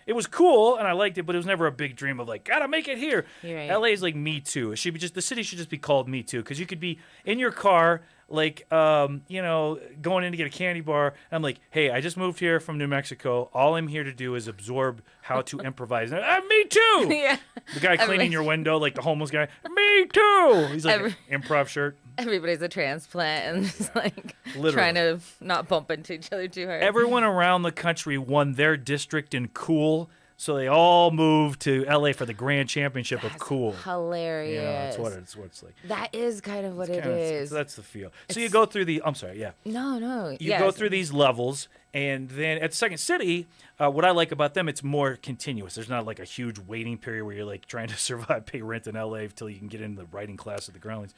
[SPEAKER 2] It was cool, and I liked it, but it was never a big dream of like, gotta make it here.
[SPEAKER 1] Right.
[SPEAKER 2] L.A. is like Me Too. It should be the city should just be called Me Too, because you could be in your car, like, going in to get a candy bar. And I'm like, hey, I just moved here from New Mexico. All I'm here to do is absorb how to improvise. And, Me Too!
[SPEAKER 1] Yeah.
[SPEAKER 2] The guy cleaning your window, like the homeless guy, Me Too! He's like an improv shirt.
[SPEAKER 1] Everybody's a transplant and just like
[SPEAKER 2] Literally.
[SPEAKER 1] trying to not bump into each other too hard.
[SPEAKER 2] Everyone around the country won their district in cool, so they all moved to LA for the grand championship of cool.
[SPEAKER 1] Hilarious.
[SPEAKER 2] Yeah, that's what it's like.
[SPEAKER 1] That is kind of what it is.
[SPEAKER 2] That's the feel. So you go through I'm sorry, yeah.
[SPEAKER 1] No.
[SPEAKER 2] You go through these levels, and then at Second City, what I like about them, it's more continuous. There's not like a huge waiting period where you're like trying to survive, pay rent in LA until you can get into the writing class at the Groundlings.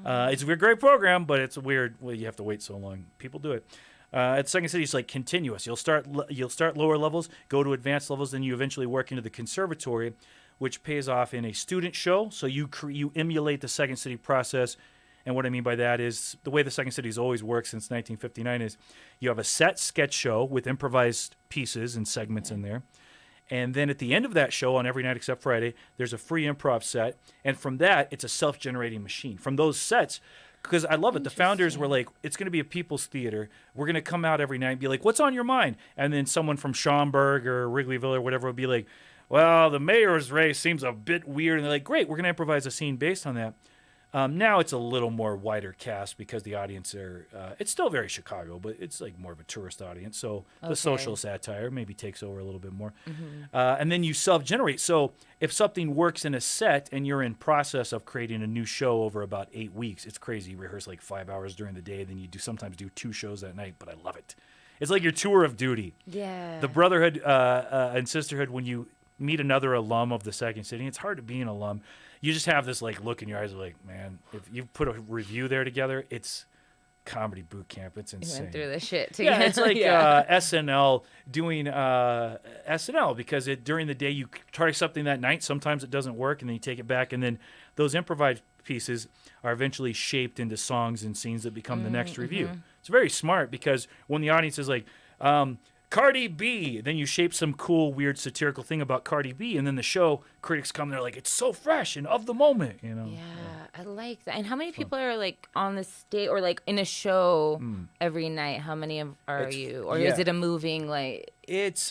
[SPEAKER 2] It's a great program, but it's weird. Well, you have to wait so long. People do it. At Second City, it's like continuous. You'll start lower levels, go to advanced levels, then you eventually work into the conservatory, which pays off in a student show. So you emulate the Second City process. And what I mean by that is the way the Second City's always worked since 1959 is you have a set sketch show with improvised pieces and segments in there. And then at the end of that show, on every night except Friday, there's a free improv set. And from that, it's a self-generating machine. From those sets, because I love it, the founders were like, it's going to be a people's theater. We're going to come out every night and be like, what's on your mind? And then someone from Schaumburg or Wrigleyville or whatever would be like, well, the mayor's race seems a bit weird. And they're like, great, we're going to improvise a scene based on that. Now it's a little more wider cast because the audience it's still very Chicago, but it's like more of a tourist audience. So the social satire maybe takes over a little bit more. Mm-hmm. And then you self-generate. So if something works in a set and you're in process of creating a new show over about 8 weeks, it's crazy. You rehearse like 5 hours during the day, then you sometimes do 2 shows that night, but I love it. It's like your tour of duty.
[SPEAKER 1] Yeah.
[SPEAKER 2] The brotherhood and sisterhood, when you meet another alum of the Second City, it's hard to be an alum. You just have this like look in your eyes like, man, if you put a review there together, it's comedy boot camp. It's insane.
[SPEAKER 1] You went through the shit together.
[SPEAKER 2] Yeah, it's like SNL doing SNL because during the day you try something that night. Sometimes it doesn't work, and then you take it back, and then those improvised pieces are eventually shaped into songs and scenes that become the next review. It's very smart because when the audience is like, Cardi B, then you shape some cool, weird, satirical thing about Cardi B, and then the show critics come, they're like, it's so fresh and of the moment, you know?
[SPEAKER 1] Yeah, I like that. And how many people are like on the stage or like in a show every night? How many are you? Or is it a moving like?
[SPEAKER 2] It's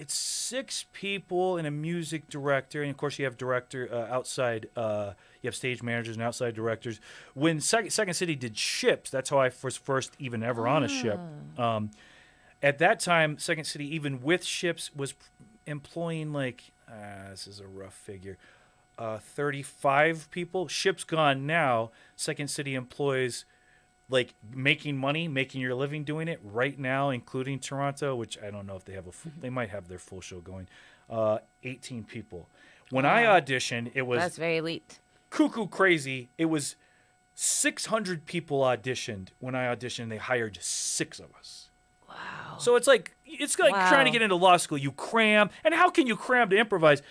[SPEAKER 2] 6 people and a music director, and of course you have outside. You have stage managers and outside directors. When Second City did Ships, that's how I was first even ever on a ship. At that time, Second City, even with Ships, was employing like, this is a rough figure, 35 people. Ships gone now. Second City employs, like, making money, making your living doing it right now, including Toronto, which I don't know if they have they might have their full show going. 18 people. When I auditioned, it was...
[SPEAKER 1] That's very elite.
[SPEAKER 2] Cuckoo crazy. It was 600 people auditioned. When I auditioned, they hired 6 of us.
[SPEAKER 1] Wow.
[SPEAKER 2] So it's like trying to get into law school. You cram. And how can you cram to improvise?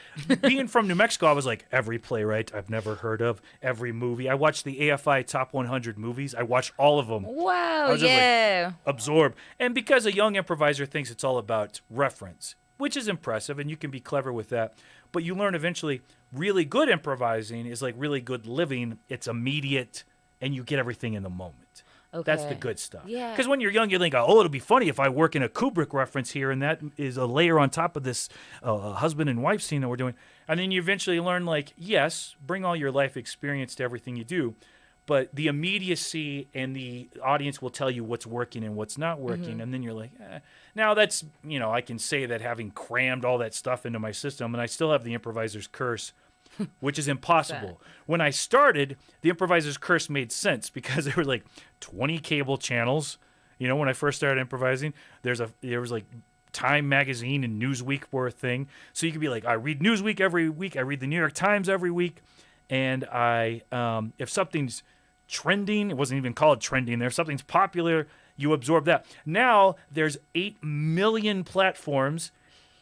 [SPEAKER 2] Being from New Mexico, I was like, every playwright I've never heard of, every movie. I watched the AFI Top 100 movies. I watched all of them.
[SPEAKER 1] Wow,
[SPEAKER 2] I was just like, absorb. And because a young improviser thinks it's all about reference, which is impressive, and you can be clever with that. But you learn eventually really good improvising is like really good living. It's immediate, and you get everything in the moment.
[SPEAKER 1] Okay.
[SPEAKER 2] That's the good stuff.
[SPEAKER 1] Yeah.
[SPEAKER 2] Because when you're young, you think, oh, it'll be funny if I work in a Kubrick reference here, and that is a layer on top of this husband and wife scene that we're doing. And then you eventually learn, like, yes, bring all your life experience to everything you do, but the immediacy and the audience will tell you what's working and what's not working. And then you're like, Now that's, I can say that having crammed all that stuff into my system, and I still have the improviser's curse, which is impossible. When I started, the improviser's curse made sense because there were like 20 cable channels. When I first started improvising, there was like Time magazine and Newsweek were a thing. So you could be like, I read Newsweek every week, I read the New York Times every week, and I if something's trending, it wasn't even called trending there, if something's popular, you absorb that. Now there's 8 million platforms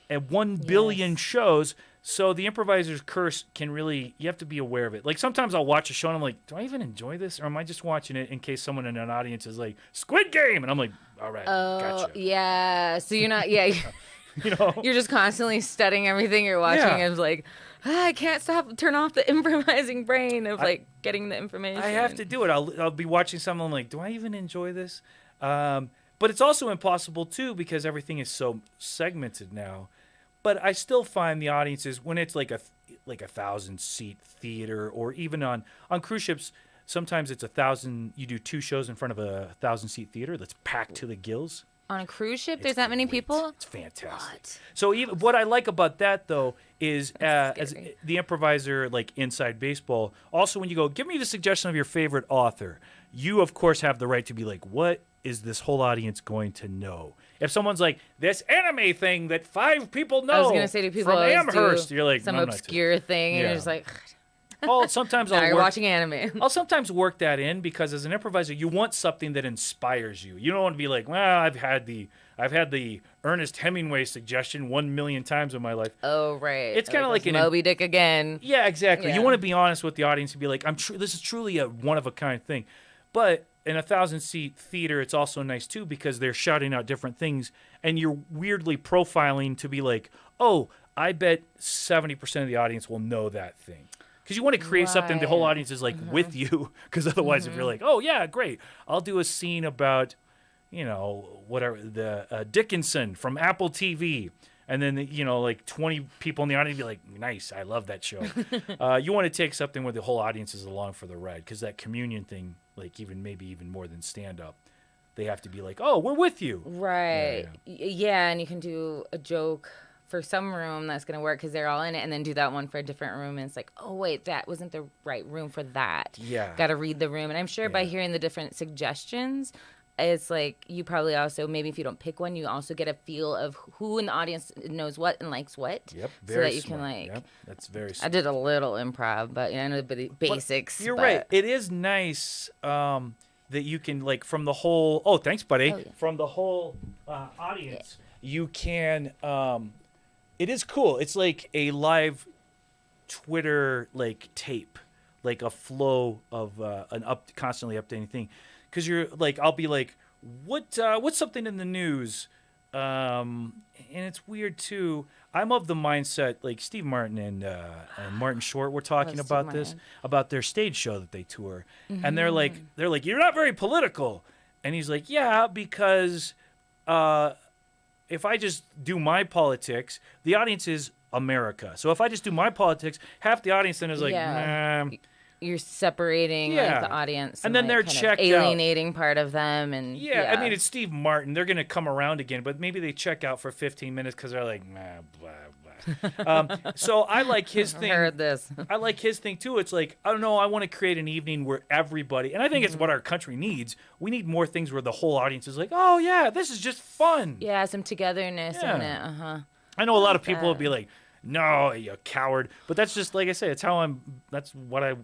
[SPEAKER 2] and 1 billion shows. So the improviser's curse can really, you have to be aware of it. Like sometimes I'll watch a show and I'm like, do I even enjoy this? Or am I just watching it in case someone in an audience is like, Squid Game? And I'm like, all right, gotcha.
[SPEAKER 1] Yeah. So you're not, you're just constantly studying everything you're watching. And it's like, I can't turn off the improvising brain of getting the information.
[SPEAKER 2] I have to do it. I'll be watching something, I'm like, do I even enjoy this? But it's also impossible too because everything is so segmented now. But I still find the audiences when it's like a 1,000-seat theater, or even on cruise ships, sometimes it's 1,000. You do 2 shows in front of a 1,000-seat theater that's packed to the gills.
[SPEAKER 1] On a cruise ship, there's that many people?
[SPEAKER 2] It's fantastic. What? So what I like about that though is as the improviser, like inside baseball. Also, when you go, give me the suggestion of your favorite author, you of course have the right to be like, what is this whole audience going to know? If someone's like, this anime thing that 5 people know,
[SPEAKER 1] I was gonna say to people
[SPEAKER 2] from Amherst, you're like,
[SPEAKER 1] some obscure thing, and you're just like,
[SPEAKER 2] well, sometimes
[SPEAKER 1] you're watching anime.
[SPEAKER 2] I'll sometimes work that in because as an improviser, you want something that inspires you. You don't want to be like, well, I've had the Ernest Hemingway suggestion 1 million times in my life.
[SPEAKER 1] Oh, right.
[SPEAKER 2] It's kind of like an
[SPEAKER 1] Moby Dick again.
[SPEAKER 2] Yeah, exactly.
[SPEAKER 1] Yeah.
[SPEAKER 2] You want to be honest with the audience and be like, this is truly a one of a kind thing. But in a 1,000-seat theater, it's also nice too because they're shouting out different things, and you're weirdly profiling to be like, oh, I bet 70% of the audience will know that thing. Because you want to create something the whole audience is like with you. Because otherwise, if you're like, oh yeah, great, I'll do a scene about, whatever the Dickinson from Apple TV, and then like 20 people in the audience be like, nice, I love that show. You want to take something where the whole audience is along for the ride, because that communion thing, like maybe even more than stand up, they have to be like, oh, we're with you.
[SPEAKER 1] Right. Yeah, and you can do a joke for some room that's going to work because they're all in it, and then do that one for a different room, and it's like, oh, wait, that wasn't the right room for that.
[SPEAKER 2] Yeah.
[SPEAKER 1] Got to read the room. And I'm sure by hearing the different suggestions, it's like you probably also, maybe if you don't pick one, you also get a feel of who in the audience knows what and likes what.
[SPEAKER 2] Yep,
[SPEAKER 1] so that you can
[SPEAKER 2] that's very smart.
[SPEAKER 1] I did a little improv, but I know the basics.
[SPEAKER 2] But you're right. It is nice. that you can like from the whole. Oh, thanks, buddy.
[SPEAKER 1] Oh, yeah.
[SPEAKER 2] From the whole audience, you can. It is cool. It's like a live Twitter like tape, like a flow of constantly updating thing. Because you're like, I'll be like, what's something in the news? And it's weird too. I'm of the mindset like Steve Martin and Martin Short were talking about this, about their stage show that they tour, and they're like, you're not very political, and he's like, yeah, because if I just do my politics, the audience is America. So if I just do my politics, half the audience then is like, nah.
[SPEAKER 1] You're separating like the audience,
[SPEAKER 2] and then
[SPEAKER 1] like,
[SPEAKER 2] they're
[SPEAKER 1] kind
[SPEAKER 2] checked
[SPEAKER 1] of alienating part of them, and
[SPEAKER 2] I mean it's Steve Martin. They're gonna come around again, but maybe they check out for 15 minutes because they're like, nah, blah blah. So I like his thing.
[SPEAKER 1] I heard this.
[SPEAKER 2] I like his thing too. It's like I don't know. I want to create an evening where everybody, and I think it's what our country needs. We need more things where the whole audience is like, oh yeah, this is just fun.
[SPEAKER 1] Yeah, some togetherness in it.
[SPEAKER 2] I know a lot of people would be like, no, you coward. But that's just like I say. It's how I'm. That's what I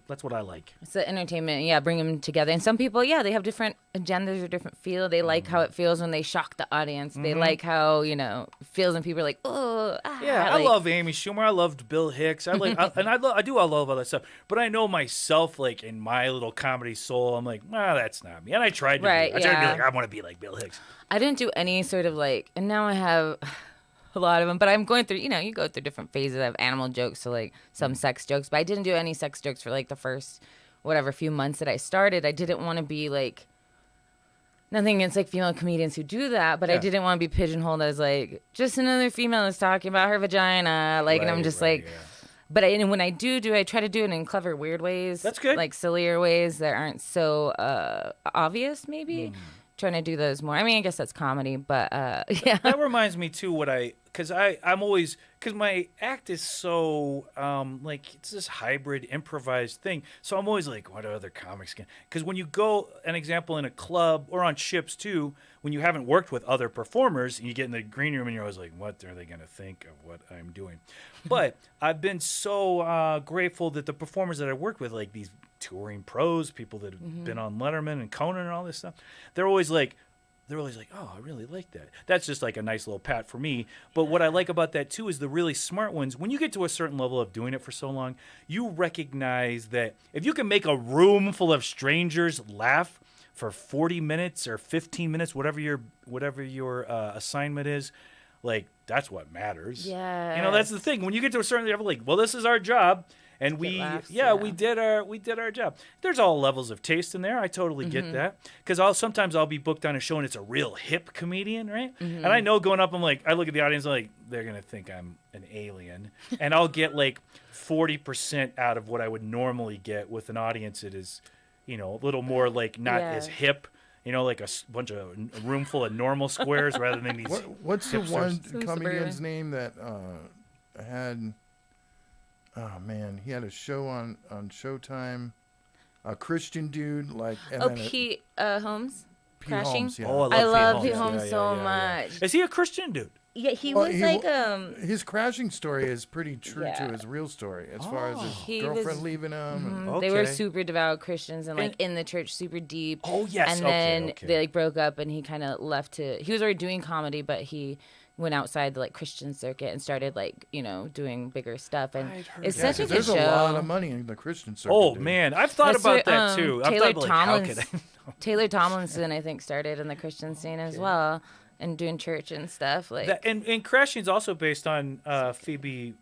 [SPEAKER 2] like.
[SPEAKER 1] It's the entertainment. Yeah, bring them together. And some people, they have different agendas or different feel. They like how it feels when they shock the audience. They like how it feels when people are like, oh,
[SPEAKER 2] yeah. I love Amy Schumer. I loved Bill Hicks. I like, I love all that stuff. But I know myself, like in my little comedy soul, I'm like, that's not me. And I tried to. Be like, I want to be like Bill Hicks.
[SPEAKER 1] I didn't do any sort of like, and now I have a lot of them, but I'm going through, you go through different phases. I have animal jokes to like some sex jokes, but I didn't do any sex jokes for like the first, few months that I started. I didn't want to be like, nothing against like female comedians who do that, but I didn't want to be pigeonholed as like, just another female that's talking about her vagina. Like, and I'm just but when I do, I try to do it in clever, weird ways.
[SPEAKER 2] That's good.
[SPEAKER 1] Like sillier ways that aren't so obvious, maybe. Trying to do those more. I mean, I guess that's comedy, but yeah.
[SPEAKER 2] That reminds me too because my act is so like it's this hybrid improvised thing. So I'm always like, what are other comics can? Because when you go, an example in a club or on ships too, when you haven't worked with other performers and you get in the green room and you're always like, what are they going to think of what I'm doing? But I've been so grateful that the performers that I work with, like these touring pros, people that have been on Letterman and Conan and all this stuff, they're always like, oh, I really like that. That's just like a nice little pat for me. But what I like about that too is the really smart ones, when you get to a certain level of doing it for so long, you recognize that if you can make a room full of strangers laugh for 40 minutes or 15 minutes, whatever your assignment is, like that's what matters.
[SPEAKER 1] Yeah.
[SPEAKER 2] That's the thing. When you get to a certain level, like, well, this is our job. And we did our job. There's all levels of taste in there. I totally get that. Because sometimes I'll be booked on a show and it's a real hip comedian, right? And I know going up, I'm like, I look at the audience, I'm like, they're going to think I'm an alien. And I'll get like 40% out of what I would normally get with an audience that is, a little more like not as hip. Like a room full of normal squares rather than these.
[SPEAKER 3] What's the one comedian's name that had... Oh man, he had a show on Showtime. A Christian dude, like
[SPEAKER 1] Pete Holmes. Crashing.
[SPEAKER 3] Holmes, yeah.
[SPEAKER 2] Oh,
[SPEAKER 1] I love Pete Holmes so much.
[SPEAKER 2] Is he a Christian dude?
[SPEAKER 1] Yeah, he was
[SPEAKER 3] his crashing story is pretty true to his real story as far as his girlfriend leaving him.
[SPEAKER 1] They were super devout Christians and like in the church super deep.
[SPEAKER 2] Oh yes.
[SPEAKER 1] And then they like broke up and he kind of left he was already doing comedy, but he went outside the like Christian circuit and started like doing bigger stuff, and it's such a good
[SPEAKER 3] there's
[SPEAKER 1] show.
[SPEAKER 3] There's a lot of money in the Christian circuit.
[SPEAKER 2] Oh man, I've thought about that too.
[SPEAKER 1] Taylor Tomlinson, I think, started in the Christian scene as well, and doing church and stuff like.
[SPEAKER 2] And Crashing's also based on Phoebe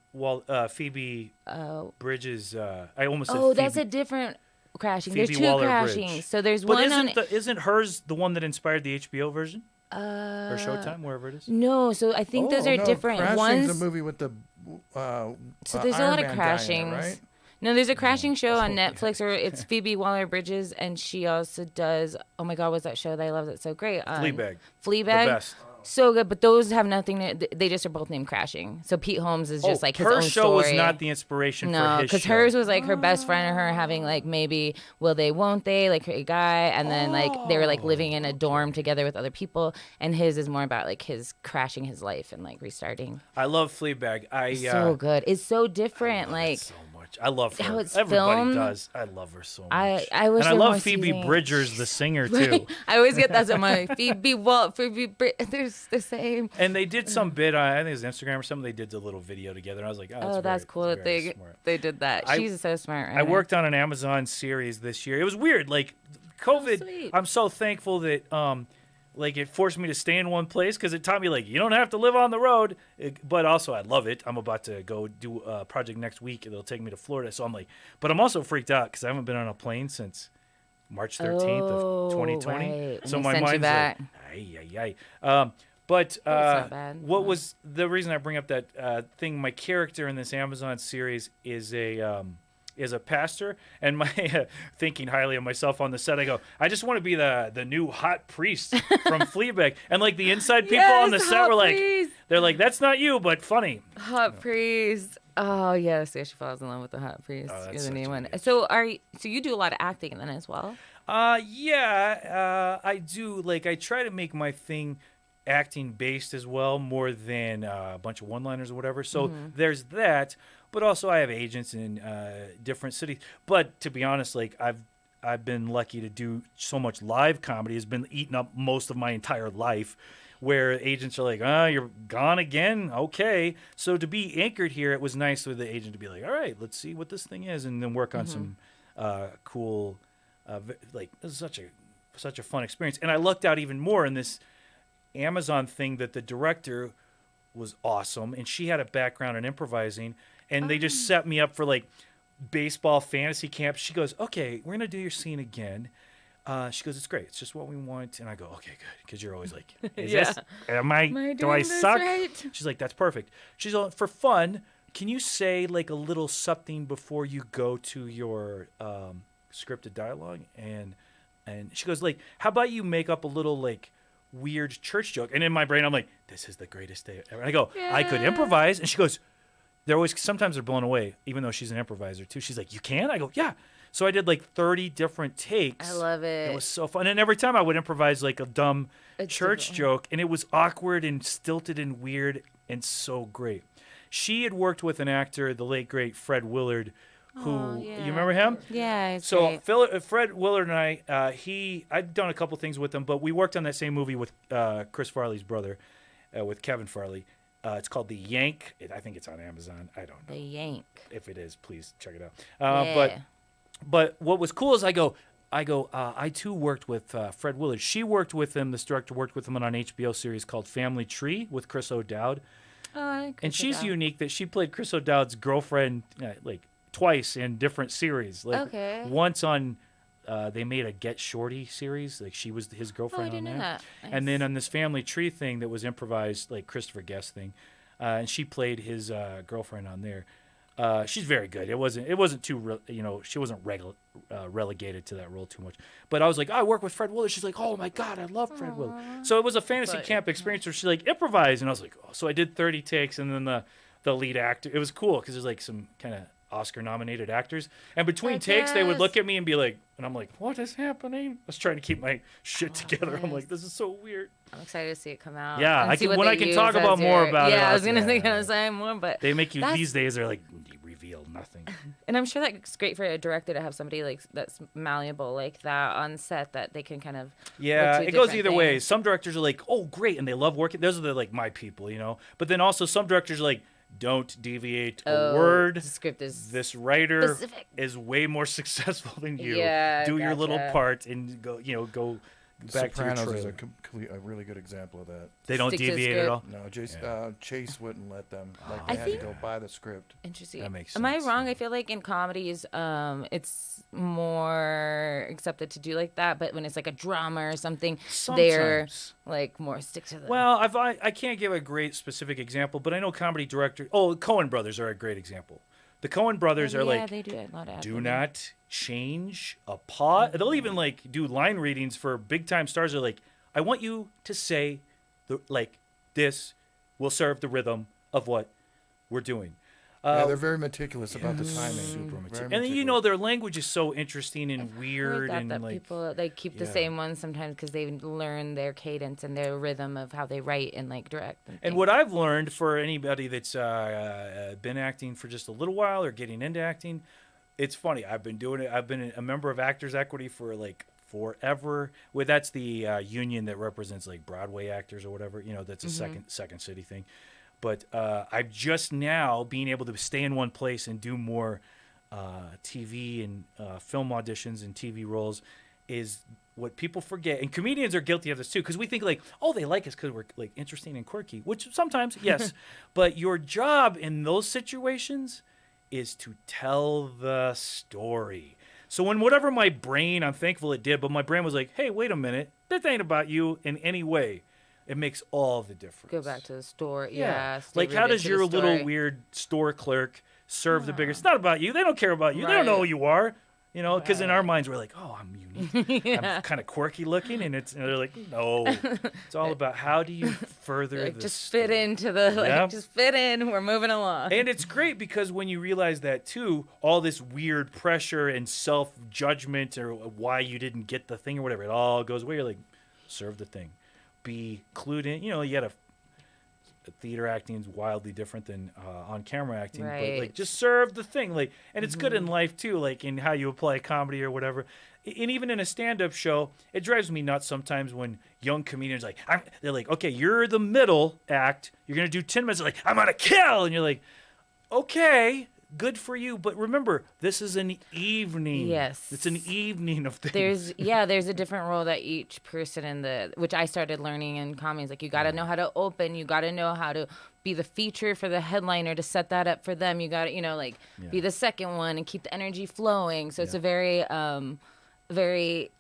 [SPEAKER 2] Bridges. I almost said Phoebe.
[SPEAKER 1] That's a different Crashing.
[SPEAKER 2] Phoebe
[SPEAKER 1] there's two
[SPEAKER 2] Waller-Bridge.
[SPEAKER 1] Crashings. So there's
[SPEAKER 2] but
[SPEAKER 1] one
[SPEAKER 2] isn't hers the one that inspired the HBO version? Or Showtime, wherever it is.
[SPEAKER 1] No, so I think those are different.
[SPEAKER 3] Crashing's
[SPEAKER 1] One's
[SPEAKER 3] a movie with the
[SPEAKER 1] so there's a lot of Crashings.
[SPEAKER 3] Right?
[SPEAKER 1] No, there's a Crashing show on Netflix where it's Phoebe Waller-Bridges, and she also does. Oh my God, what's that show that I love? That's so great.
[SPEAKER 2] Fleabag.
[SPEAKER 1] The
[SPEAKER 2] best.
[SPEAKER 1] So good, but those have nothing to. They just are both named Crashing. So Pete Holmes is just like his own story.
[SPEAKER 2] Her show was not the inspiration for his show. No,
[SPEAKER 1] because hers was like her best friend and her having like maybe will they, won't they, like a guy, and then like they were like living in a dorm together with other people, and his is more about like his crashing his life and like restarting.
[SPEAKER 2] I love Fleabag.
[SPEAKER 1] So good. It's so different.
[SPEAKER 2] I love
[SPEAKER 1] like
[SPEAKER 2] it so much. much. I love her.
[SPEAKER 1] How it's
[SPEAKER 2] Everybody
[SPEAKER 1] filmed.
[SPEAKER 2] does. I love her so much.
[SPEAKER 1] I wish
[SPEAKER 2] and I
[SPEAKER 1] there
[SPEAKER 2] love
[SPEAKER 1] more
[SPEAKER 2] Phoebe
[SPEAKER 1] seasons.
[SPEAKER 2] Bridgers, the singer too.
[SPEAKER 1] Right? I always get that. So my Phoebe Walt, they're the same.
[SPEAKER 2] And they did some bit on, I think it was Instagram or something. They did a little video together. And I was like,
[SPEAKER 1] That's cool that they did that. She's so smart. Right?
[SPEAKER 2] I worked on an Amazon series this year. It was weird. Like COVID, I'm so thankful that like it forced me to stay in one place because it taught me like you don't have to live on the road. But also I love it. I'm about to go do a project next week. It'll take me to Florida. So I'm like, but I'm also freaked out because I haven't been on a plane since March 13th of 2020.
[SPEAKER 1] Right.
[SPEAKER 2] So
[SPEAKER 1] And
[SPEAKER 2] my
[SPEAKER 1] they sent you
[SPEAKER 2] mind's
[SPEAKER 1] back.
[SPEAKER 2] like, but
[SPEAKER 1] not bad.
[SPEAKER 2] what was the reason I bring up that thing? My character in this Amazon series is a pastor, and my thinking highly of myself on the set, I go, I just want to be the new hot priest from Fleabag, and like the inside people on the set were like, they're like, that's not you, but funny.
[SPEAKER 1] Hot priest. Oh yes, yeah, she falls in love with the hot priest.
[SPEAKER 2] Oh,
[SPEAKER 1] You're the new one.
[SPEAKER 2] good
[SPEAKER 1] So so you do a lot of acting then as well?
[SPEAKER 2] I do. Like I try to make my thing acting based as well, more than a bunch of one-liners or whatever. So there's that. But also I have agents in different cities. But to be honest, like I've been lucky to do so much live comedy. Has been eating up most of my entire life, where agents are like, you're gone again? Okay. So to be anchored here, it was nice for the agent to be like, all right, let's see what this thing is, and then work on some cool, like this is such a fun experience. And I lucked out even more in this Amazon thing that the director was awesome, and she had a background in improvising, and they just set me up for like baseball fantasy camp. She goes, okay, we're gonna do your scene again. She goes, it's great, it's just what we want. And I go, okay, good, because you're always like, is this, do I suck? Right? She's like, that's perfect. She's like, for fun, can you say like a little something before you go to your scripted dialogue? And she goes like, how about you make up a little like weird church joke? And in my brain I'm like, this is the greatest day ever. And I go, I could improvise. And she goes, sometimes they're blown away, even though she's an improviser too. She's like, you can? I go, yeah. So I did like 30 different takes.
[SPEAKER 1] I love it.
[SPEAKER 2] It was so fun. And every time I would improvise like a dumb church joke, and it was awkward and stilted and weird and so great. She had worked with an actor, the late great Fred Willard, who you remember him?
[SPEAKER 1] Yeah.
[SPEAKER 2] So Fred Willard and I'd done a couple things with him, but we worked on that same movie with Chris Farley's brother, with Kevin Farley. It's called The Yank. I think it's on Amazon. I don't know.
[SPEAKER 1] The Yank.
[SPEAKER 2] If it is, please check it out. But what was cool is I too worked with Fred Willard. She worked with him. This director worked with him on an HBO series called Family Tree with Chris O'Dowd. And she's unique that she played Chris O'Dowd's girlfriend like twice in different series. Like once on they made a Get Shorty series, like she was his girlfriend on there. Nice. And then on this Family Tree thing that was improvised, like Christopher Guest thing, and she played his girlfriend on there. She's very good. It wasn't too she wasn't relegated to that role too much. But I was like, I work with Fred Willard. She's like, oh my God, I love Fred Willard. So it was a fantasy camp experience where she like improvised, and I was like, so I did 30 takes, and then the lead actor. It was cool because there's like some kind of Oscar-nominated actors, and between takes they would look at me and be like, and I'm like, what is happening? I was trying to keep my shit together. I'm like, this is so weird.
[SPEAKER 1] I'm excited to see it come out.
[SPEAKER 2] Yeah, I can talk about more about it.
[SPEAKER 1] Yeah, I was gonna say more, but
[SPEAKER 2] they make you these days. They're like, reveal nothing.
[SPEAKER 1] And I'm sure that's great for a director to have somebody like that's malleable like that on set, that they can kind of
[SPEAKER 2] it goes either way. Some directors are like, oh great, and they love working. Those are like my people, But then also some directors are like, don't deviate a word.
[SPEAKER 1] The script is
[SPEAKER 2] this writer
[SPEAKER 1] specific.
[SPEAKER 2] Is way more successful than you.
[SPEAKER 1] Yeah,
[SPEAKER 2] do your little part and go back
[SPEAKER 3] Sopranos
[SPEAKER 2] to your
[SPEAKER 3] is a really good example of that.
[SPEAKER 2] They don't deviate at all.
[SPEAKER 3] No, Chase wouldn't let them. Like they had to go by the script.
[SPEAKER 1] Interesting.
[SPEAKER 2] That makes sense.
[SPEAKER 1] Am I wrong? I feel like in comedies, it's more accepted to do like that, but when it's like a drama or something, they're like more stick to the.
[SPEAKER 2] Well, I can't give a great specific example, but I know comedy directors. Oh, Coen brothers are a great example. The Coen brothers are like,
[SPEAKER 1] they do a lot of
[SPEAKER 2] do not change a pause. They'll even like do line readings for big time stars. They're like, I want you to say this will serve the rhythm of what we're doing.
[SPEAKER 3] they're very meticulous about the timing.
[SPEAKER 2] Super meticulous. And you know, their language is so interesting and weird.
[SPEAKER 1] That people, they keep the same ones sometimes because they learn their cadence and their rhythm of how they write and like direct.
[SPEAKER 2] And what I've learned for anybody that's been acting for just a little while or getting into acting, it's funny. I've been doing it. I've been a member of Actors Equity for like forever. That's the union that represents like Broadway actors or whatever. You know, that's a second city thing. But I'm just now being able to stay in one place and do more TV and film auditions and TV roles is what people forget. And comedians are guilty of this too, because we think like, oh, they like us because we're like interesting and quirky, which sometimes, yes. But your job in those situations is to tell the story. So when whatever my brain, I'm thankful it did, but my brain was like, hey, wait a minute, that ain't about you in any way. It makes all the difference.
[SPEAKER 1] Go back to the store. Yeah.
[SPEAKER 2] Like, how does your little weird store clerk serve the biggest? It's not about you. They don't care about you. They don't know who you are. You know, because in our minds, we're like, oh, I'm unique. I'm kind of quirky looking. And they're like, no. It's all about how do you further
[SPEAKER 1] like,
[SPEAKER 2] the
[SPEAKER 1] just
[SPEAKER 2] story.
[SPEAKER 1] fit into the, just fit in. We're moving along.
[SPEAKER 2] And it's great because when you realize that, too, all this weird pressure and self-judgment or why you didn't get the thing or whatever, it all goes away. You're like, serve the thing. Be clued in. You know, you had theater acting is wildly different than on camera acting, but like just serve the thing. Like, and it's good in life too, like in how you apply comedy or whatever. And even in a stand-up show, it drives me nuts sometimes when young comedians they're like, okay, you're the middle act. You're gonna do 10 minutes. They're like, I'm gonna kill, and you're like, okay. Good for you, but remember, this is an evening.
[SPEAKER 1] Yes.
[SPEAKER 2] It's an evening of things.
[SPEAKER 1] There's a different role that each person which I started learning in comedy. Like, you got to know how to open. You got to know how to be the feature for the headliner to set that up for them. You got to, be the second one and keep the energy flowing. So it's a very, very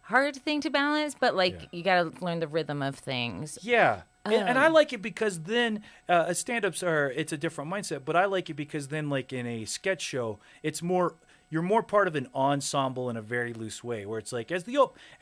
[SPEAKER 1] hard thing to balance, but you got to learn the rhythm of things.
[SPEAKER 2] Yeah. And I like it because then stand-ups it's a different mindset, but I like it because then like in a sketch show, you're more part of an ensemble in a very loose way where it's like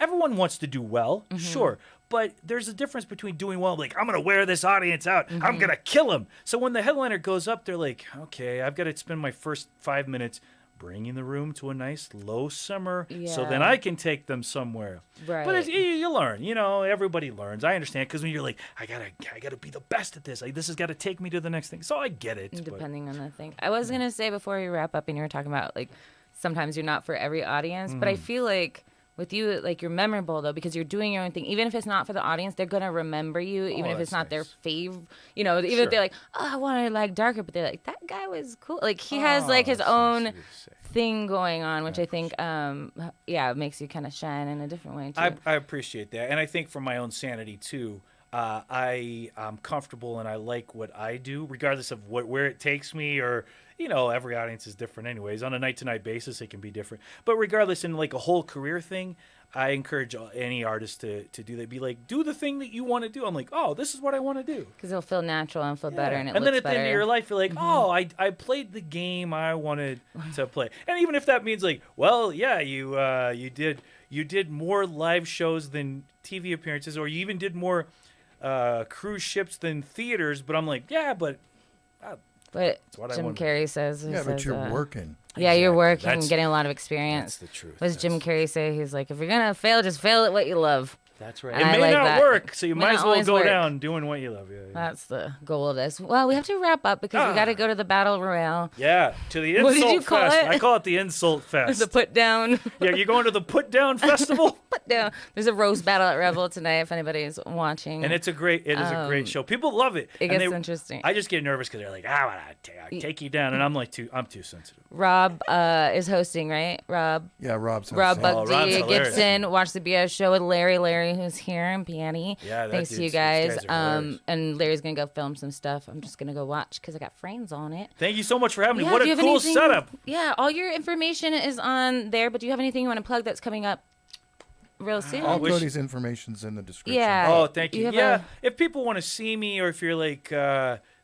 [SPEAKER 2] everyone wants to do well, sure, but there's a difference between doing well, like I'm going to wear this audience out, I'm going to kill them. So when the headliner goes up, they're like, okay, I've got to spend my first 5 minutes bringing the room to a nice low simmer so then I can take them somewhere. Right. But you learn, everybody learns. I understand because when you're like, I gotta be the best at this. Like, this has got to take me to the next thing. So I get it.
[SPEAKER 1] Depending on the thing. I was going to say before we wrap up and you were talking about like sometimes you're not for every audience, but I feel like with you, like you're memorable though because you're doing your own thing. Even if it's not for the audience, they're gonna remember you. Even if it's not their fave, even if they're like, oh, I want to like darker, but they're like, that guy was cool. Like he has like his own thing going on, which I think, makes you kind of shine in a different way too.
[SPEAKER 2] I appreciate that, and I think for my own sanity too. I'm comfortable and I like what I do, regardless of where it takes me or. Every audience is different anyways. On a night-to-night basis, it can be different. But regardless, in like a whole career thing, I encourage any artist to do that. Be like, do the thing that you want to do. I'm like, oh, this is what I want to do.
[SPEAKER 1] Because it'll feel natural and feel better and it
[SPEAKER 2] and
[SPEAKER 1] looks
[SPEAKER 2] then at
[SPEAKER 1] better.
[SPEAKER 2] the end of your life, you're like, oh, I played the game I wanted to play. And even if that means like, well, yeah, you did more live shows than TV appearances, or you even did more cruise ships than theaters. But I'm like, yeah, but...
[SPEAKER 1] But Jim Carrey says...
[SPEAKER 3] but you're working.
[SPEAKER 1] Yeah, exactly. You're working and getting a lot of experience.
[SPEAKER 2] That's the truth.
[SPEAKER 1] What does Jim Carrey say? He's like, if you're going to fail, just fail at what you love.
[SPEAKER 2] That's right. It may not work, so you might as well go down doing what you love. Yeah.
[SPEAKER 1] That's the goal of this. Well, we have to wrap up because we got to go to the Battle Royale.
[SPEAKER 2] Yeah, to the Insult
[SPEAKER 1] Fest. What did you call it?
[SPEAKER 2] I call it the Insult Fest.
[SPEAKER 1] The Put Down.
[SPEAKER 2] Yeah, you going to the Put Down Festival?
[SPEAKER 1] Put Down. There's a roast battle at Revel tonight if anybody's watching.
[SPEAKER 2] And it is a great show. People love it.
[SPEAKER 1] It gets interesting.
[SPEAKER 2] I just get nervous because they're like, I'll take you down. And I'm like, I'm too sensitive.
[SPEAKER 1] Rob is hosting, right? Rob?
[SPEAKER 3] Yeah, Rob's hosting.
[SPEAKER 1] Rob Buckdy, Gibson. Watch the BS show with Larry who's here, and Panny.
[SPEAKER 2] Yeah,
[SPEAKER 1] thanks to you guys. And Larry's going to go film some stuff. I'm just going to go watch because I got friends on it.
[SPEAKER 2] Thank you so much for having me. What a cool setup.
[SPEAKER 1] Yeah, all your information is on there, but do you have anything you want to plug that's coming up real soon?
[SPEAKER 3] All Cody's information's in the description.
[SPEAKER 1] Yeah.
[SPEAKER 2] Oh, thank you. If people want to see me or if you're like...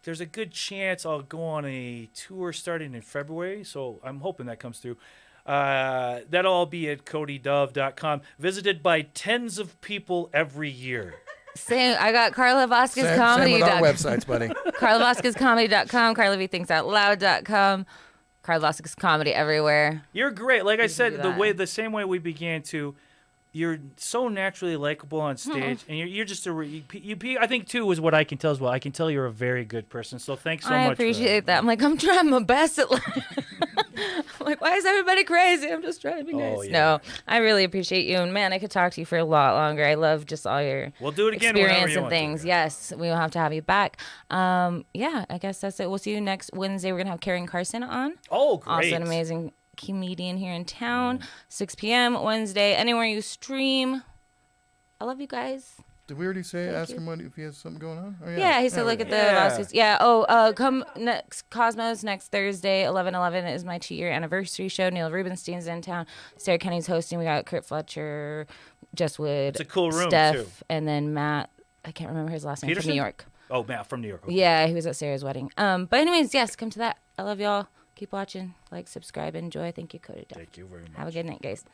[SPEAKER 2] there's a good chance I'll go on a tour starting in February, so I'm hoping that comes through. That'll all be at codydove.com, visited by tens of people every year.
[SPEAKER 1] Same. I got Carla Vasquez
[SPEAKER 3] Same
[SPEAKER 1] Comedy.
[SPEAKER 3] with our websites, buddy.
[SPEAKER 1] CarlaVasquezComedy.com, carlavthinksoutloud.com, Carla Vasquez Comedy everywhere.
[SPEAKER 2] You're great. Like I said, the same way we began to. You're so naturally likable on stage, and you're just I think too is what I can tell as well. I can tell you're a very good person. So thanks so much.
[SPEAKER 1] I appreciate that. I'm like, I'm trying my best at life. I'm like, why is everybody crazy? I'm just trying to be nice. Yeah. No, I really appreciate you, and man, I could talk to you for a lot longer. I love just all your
[SPEAKER 2] we'll do it again
[SPEAKER 1] experience and things. Yes, we will have to have you back. Yeah, I guess that's it. We'll see you next Wednesday. We're gonna have Karen Carson on.
[SPEAKER 2] Oh, great!
[SPEAKER 1] Also an amazing comedian here in town. 6 p.m. Wednesday. Anywhere you stream. I love you guys.
[SPEAKER 3] Did we already say ask him if he has something going on? Oh,
[SPEAKER 1] yeah, he said look at the last. Yeah. Oh, come next Cosmos next Thursday. 11/11 is my 2-year anniversary show. Neil Rubenstein's in town. Sarah Kenny's hosting. We got Kurt Fletcher, Jess Wood.
[SPEAKER 2] It's a cool room
[SPEAKER 1] Steph,
[SPEAKER 2] too.
[SPEAKER 1] And then Matt. I can't remember his last name.
[SPEAKER 2] Peterson?
[SPEAKER 1] From New York.
[SPEAKER 2] Oh, Matt from New York. Okay.
[SPEAKER 1] Yeah, he was at Sarah's wedding. But anyways, yes, come to that. I love y'all. Keep watching, like, subscribe, enjoy. Thank you, Cody Dove.
[SPEAKER 2] Thank you very much.
[SPEAKER 1] Have a good night, guys.